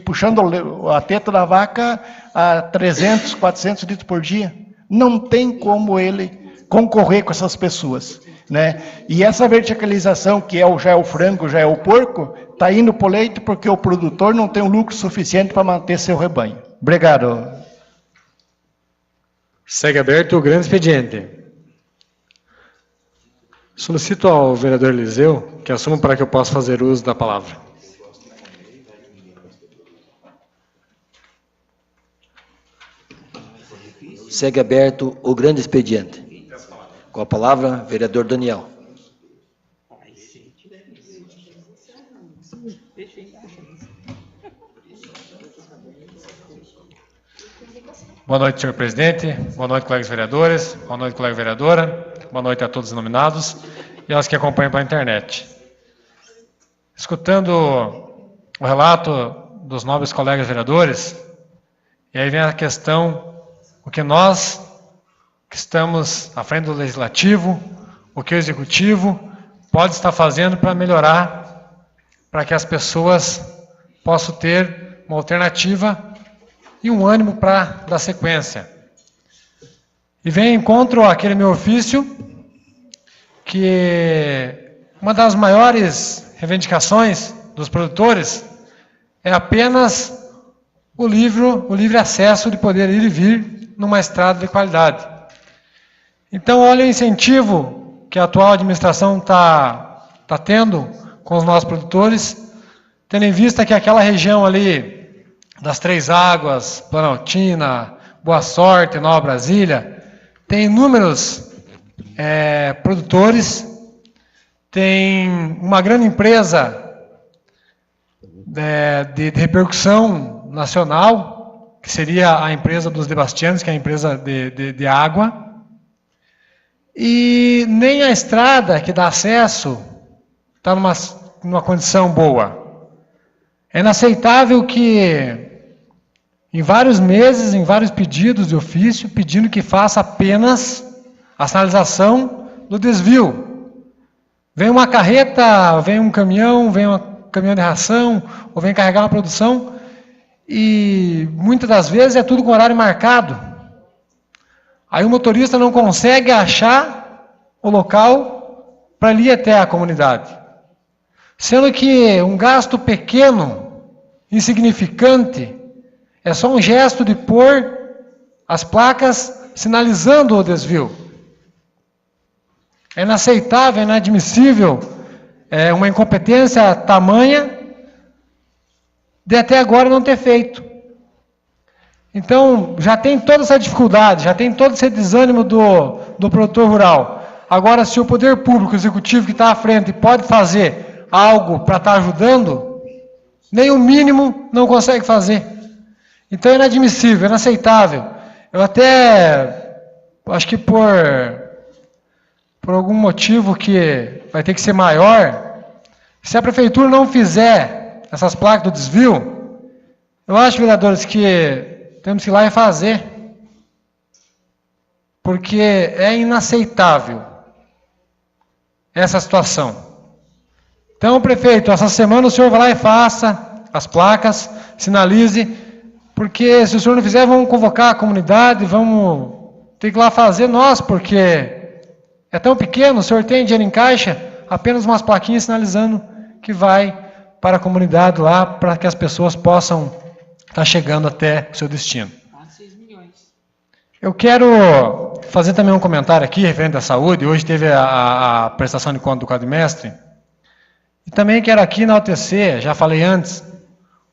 puxando a teta da vaca a 300, 400 litros por dia? Não tem como ele concorrer com essas pessoas, né? E essa verticalização, que já é o frango, já é o porco, está indo para o leite porque o produtor não tem um lucro suficiente para manter seu rebanho. Obrigado. Segue aberto o grande expediente. Solicito ao vereador Eliseu que assuma para que eu possa fazer uso da palavra. Segue aberto o grande expediente. Com a palavra, vereador Daniel. Boa noite, senhor presidente. Boa noite, colegas vereadores. Boa noite, colega vereadora. Boa noite a todos os nominados e aos que acompanham pela internet. Escutando o relato dos nobres colegas vereadores, e aí vem a questão... O que nós, que estamos à frente do Legislativo, o que o Executivo pode estar fazendo para melhorar, para que as pessoas possam ter uma alternativa e um ânimo para dar sequência. E vem em encontro àquele meu ofício, que uma das maiores reivindicações dos produtores é apenas o livre acesso de poder ir e vir numa estrada de qualidade. Então, olha o incentivo que a atual administração está tendo com os nossos produtores, tendo em vista que aquela região ali das Três Águas, Planaltina, Boa Sorte, Nova Brasília, tem inúmeros produtores, tem uma grande empresa de repercussão nacional, que seria a empresa dos Debastianos, que é a empresa de água, e nem a estrada que dá acesso está numa condição boa. É inaceitável que, em vários meses, em vários pedidos de ofício, pedindo que faça apenas a sinalização do desvio. Vem uma carreta, vem um caminhão de ração, ou vem carregar uma produção, e muitas das vezes é tudo com horário marcado. Aí o motorista não consegue achar o local para ir até a comunidade. Sendo que um gasto pequeno, insignificante, é só um gesto de pôr as placas sinalizando o desvio. É inaceitável, é inadmissível, é uma incompetência tamanha de até agora não ter feito. Então, já tem toda essa dificuldade, já tem todo esse desânimo do produtor rural. Agora, se o poder público, o executivo que está à frente, pode fazer algo para estar ajudando, nem o mínimo não consegue fazer. Então, é inadmissível, é inaceitável. Eu até, acho que por algum motivo que vai ter que ser maior, se a prefeitura não fizer essas placas do desvio, eu acho, vereadores, que temos que ir lá e fazer, porque é inaceitável essa situação. Então, prefeito, essa semana o senhor vai lá e faça as placas, sinalize, porque se o senhor não fizer, vamos convocar a comunidade, vamos ter que ir lá fazer nós, porque é tão pequeno, o senhor tem dinheiro em caixa, apenas umas plaquinhas sinalizando que vai para a comunidade lá, para que as pessoas possam estar chegando até o seu destino. 6 milhões. Eu quero fazer também um comentário aqui referente à saúde. Hoje teve a prestação de conta do quadrimestre. E também quero aqui na UTC, já falei antes,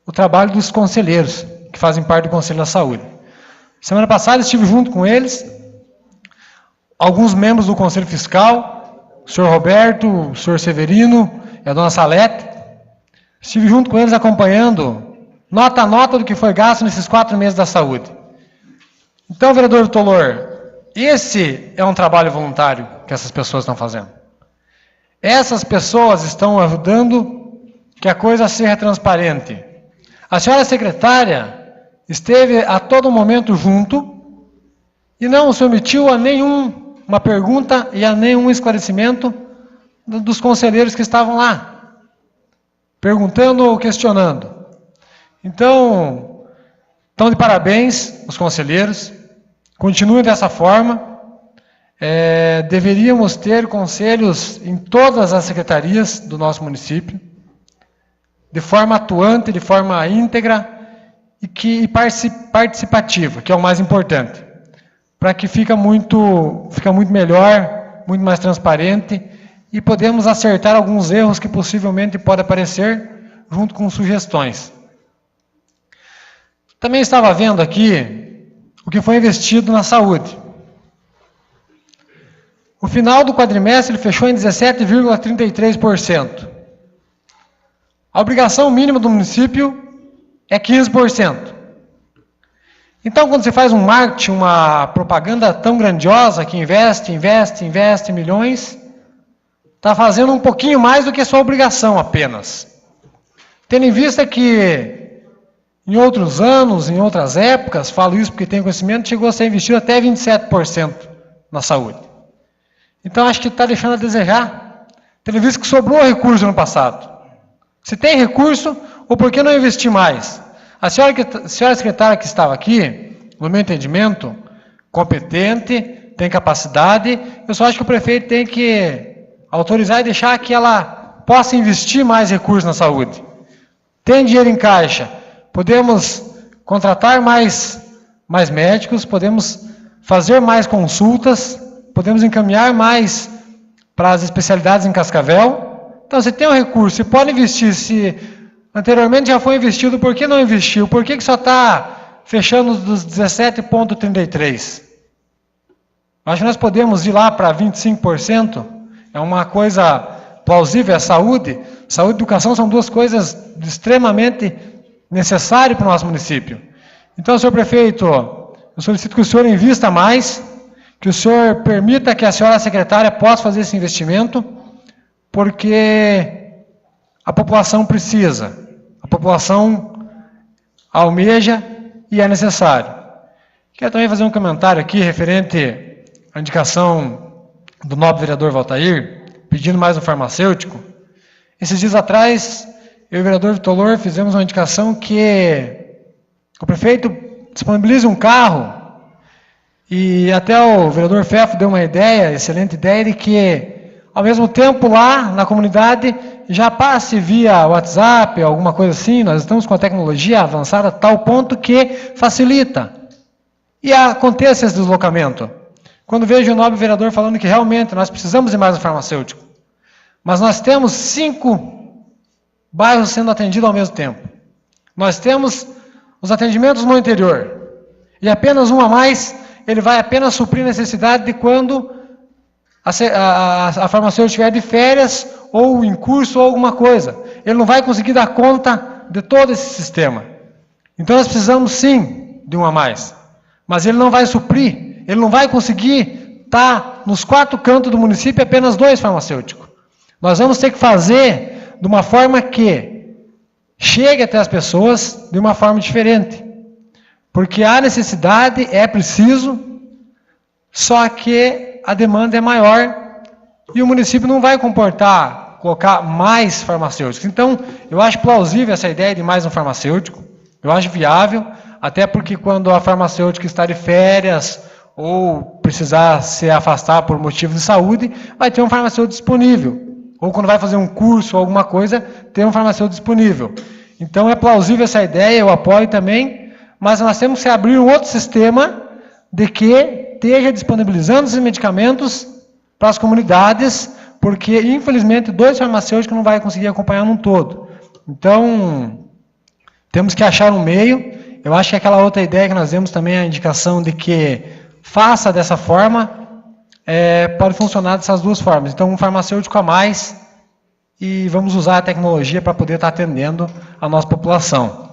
o trabalho dos conselheiros, que fazem parte do Conselho da Saúde. Semana passada estive junto com eles, alguns membros do Conselho Fiscal, o senhor Roberto, o senhor Severino e a dona Salete. Estive junto com eles acompanhando nota a nota do que foi gasto nesses 4 meses da saúde. Então, vereador Tolor, esse é um trabalho voluntário que essas pessoas estão fazendo. Essas pessoas estão ajudando que a coisa seja transparente. A senhora secretária esteve a todo momento junto e não se omitiu a nenhuma pergunta e a nenhum esclarecimento dos conselheiros que estavam lá, perguntando ou questionando. Então, estão de parabéns os conselheiros, continuem dessa forma. Deveríamos ter conselhos em todas as secretarias do nosso município, de forma atuante, de forma íntegra e participativa, que é o mais importante, para que fica muito melhor, muito mais transparente e podemos acertar alguns erros que possivelmente podem aparecer junto com sugestões. Também estava vendo aqui o que foi investido na saúde. O final do quadrimestre ele fechou em 17,33%. A obrigação mínima do município é 15%. Então, quando você faz um marketing, uma propaganda tão grandiosa que investe milhões, está fazendo um pouquinho mais do que a sua obrigação apenas. Tendo em vista que em outros anos, em outras épocas, falo isso porque tenho conhecimento, chegou a ser investido até 27% na saúde. Então, acho que está deixando a desejar. Tendo visto que sobrou recurso no passado. Se tem recurso, ou por que não investir mais? A senhora secretária que estava aqui, no meu entendimento, competente, tem capacidade, eu só acho que o prefeito tem que autorizar e deixar que ela possa investir mais recursos na saúde. Tem dinheiro em caixa, podemos contratar mais médicos, podemos fazer mais consultas, podemos encaminhar mais para as especialidades em Cascavel. Então, você tem um recurso, você pode investir. Se anteriormente já foi investido, por que não investiu? Por que só está fechando dos 17,33%? Acho que nós podemos ir lá para 25%. É uma coisa plausível, é saúde. Saúde e educação são duas coisas extremamente necessárias para o nosso município. Então, senhor prefeito, eu solicito que o senhor invista mais, que o senhor permita que a senhora secretária possa fazer esse investimento, porque a população precisa, a população almeja e é necessário. Quero também fazer um comentário aqui referente à indicação do nobre vereador Valtair, pedindo mais um farmacêutico. Esses dias atrás, eu e o vereador Vitor Lohr fizemos uma indicação que o prefeito disponibilize um carro E até o vereador Fefo deu uma ideia, excelente ideia, de que, ao mesmo tempo, lá na comunidade, já passe via WhatsApp, alguma coisa assim. Nós estamos com a tecnologia avançada a tal ponto que facilita. E aconteça esse deslocamento. Quando vejo o nobre vereador falando que realmente nós precisamos de mais um farmacêutico, mas nós temos 5 bairros sendo atendidos ao mesmo tempo. Nós temos os atendimentos no interior. E apenas um a mais, ele vai apenas suprir a necessidade de quando a farmacêutica estiver de férias ou em curso ou alguma coisa. Ele não vai conseguir dar conta de todo esse sistema. Então nós precisamos sim de um a mais. Mas ele não vai suprir, ele não vai conseguir estar nos 4 cantos do município apenas 2 farmacêuticos. Nós vamos ter que fazer de uma forma que chegue até as pessoas de uma forma diferente. Porque há necessidade, é preciso, só que a demanda é maior e o município não vai colocar mais farmacêuticos. Então, eu acho plausível essa ideia de mais um farmacêutico, eu acho viável, até porque quando a farmacêutica está de férias ou precisar se afastar por motivos de saúde, vai ter um farmacêutico disponível. Ou quando vai fazer um curso ou alguma coisa, ter um farmacêutico disponível. Então, é plausível essa ideia, eu apoio também, mas nós temos que abrir um outro sistema de que esteja disponibilizando esses medicamentos para as comunidades, porque, infelizmente, 2 farmacêuticos não vai conseguir acompanhar num todo. Então, temos que achar um meio. Eu acho que aquela outra ideia que nós demos também, a indicação de que faça dessa forma, pode funcionar dessas 2 formas. Então, um farmacêutico a mais e vamos usar a tecnologia para poder estar atendendo a nossa população.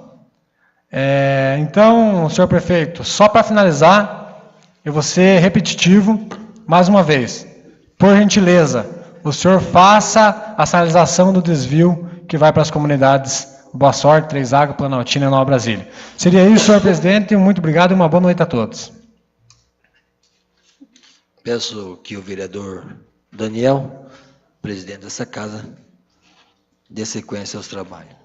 Então, senhor prefeito, só para finalizar, eu vou ser repetitivo mais uma vez. Por gentileza, o senhor faça a sinalização do desvio que vai para as comunidades Boa Sorte, Três Águas, Planaltina e Nova Brasília. Seria isso, senhor presidente. Muito obrigado e uma boa noite a todos. Peço que o vereador Daniel, presidente dessa casa, dê sequência aos trabalhos.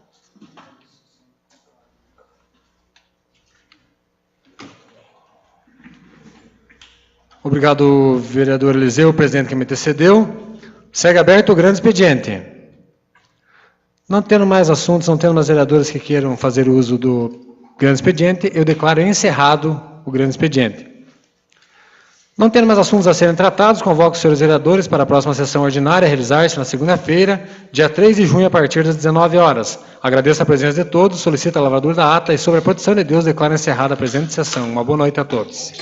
Obrigado, vereador Eliseu, presidente que me antecedeu. Segue aberto o grande expediente. Não tendo mais assuntos, não tendo mais vereadores que queiram fazer uso do grande expediente, eu declaro encerrado o grande expediente. Não tendo mais assuntos a serem tratados, convoco os senhores vereadores para a próxima sessão ordinária, a realizar-se na segunda-feira, dia 3 de junho, a partir das 19 horas. Agradeço a presença de todos, solicito a lavratura da ata e, sobre a proteção de Deus, declaro encerrada a presente sessão. Uma boa noite a todos.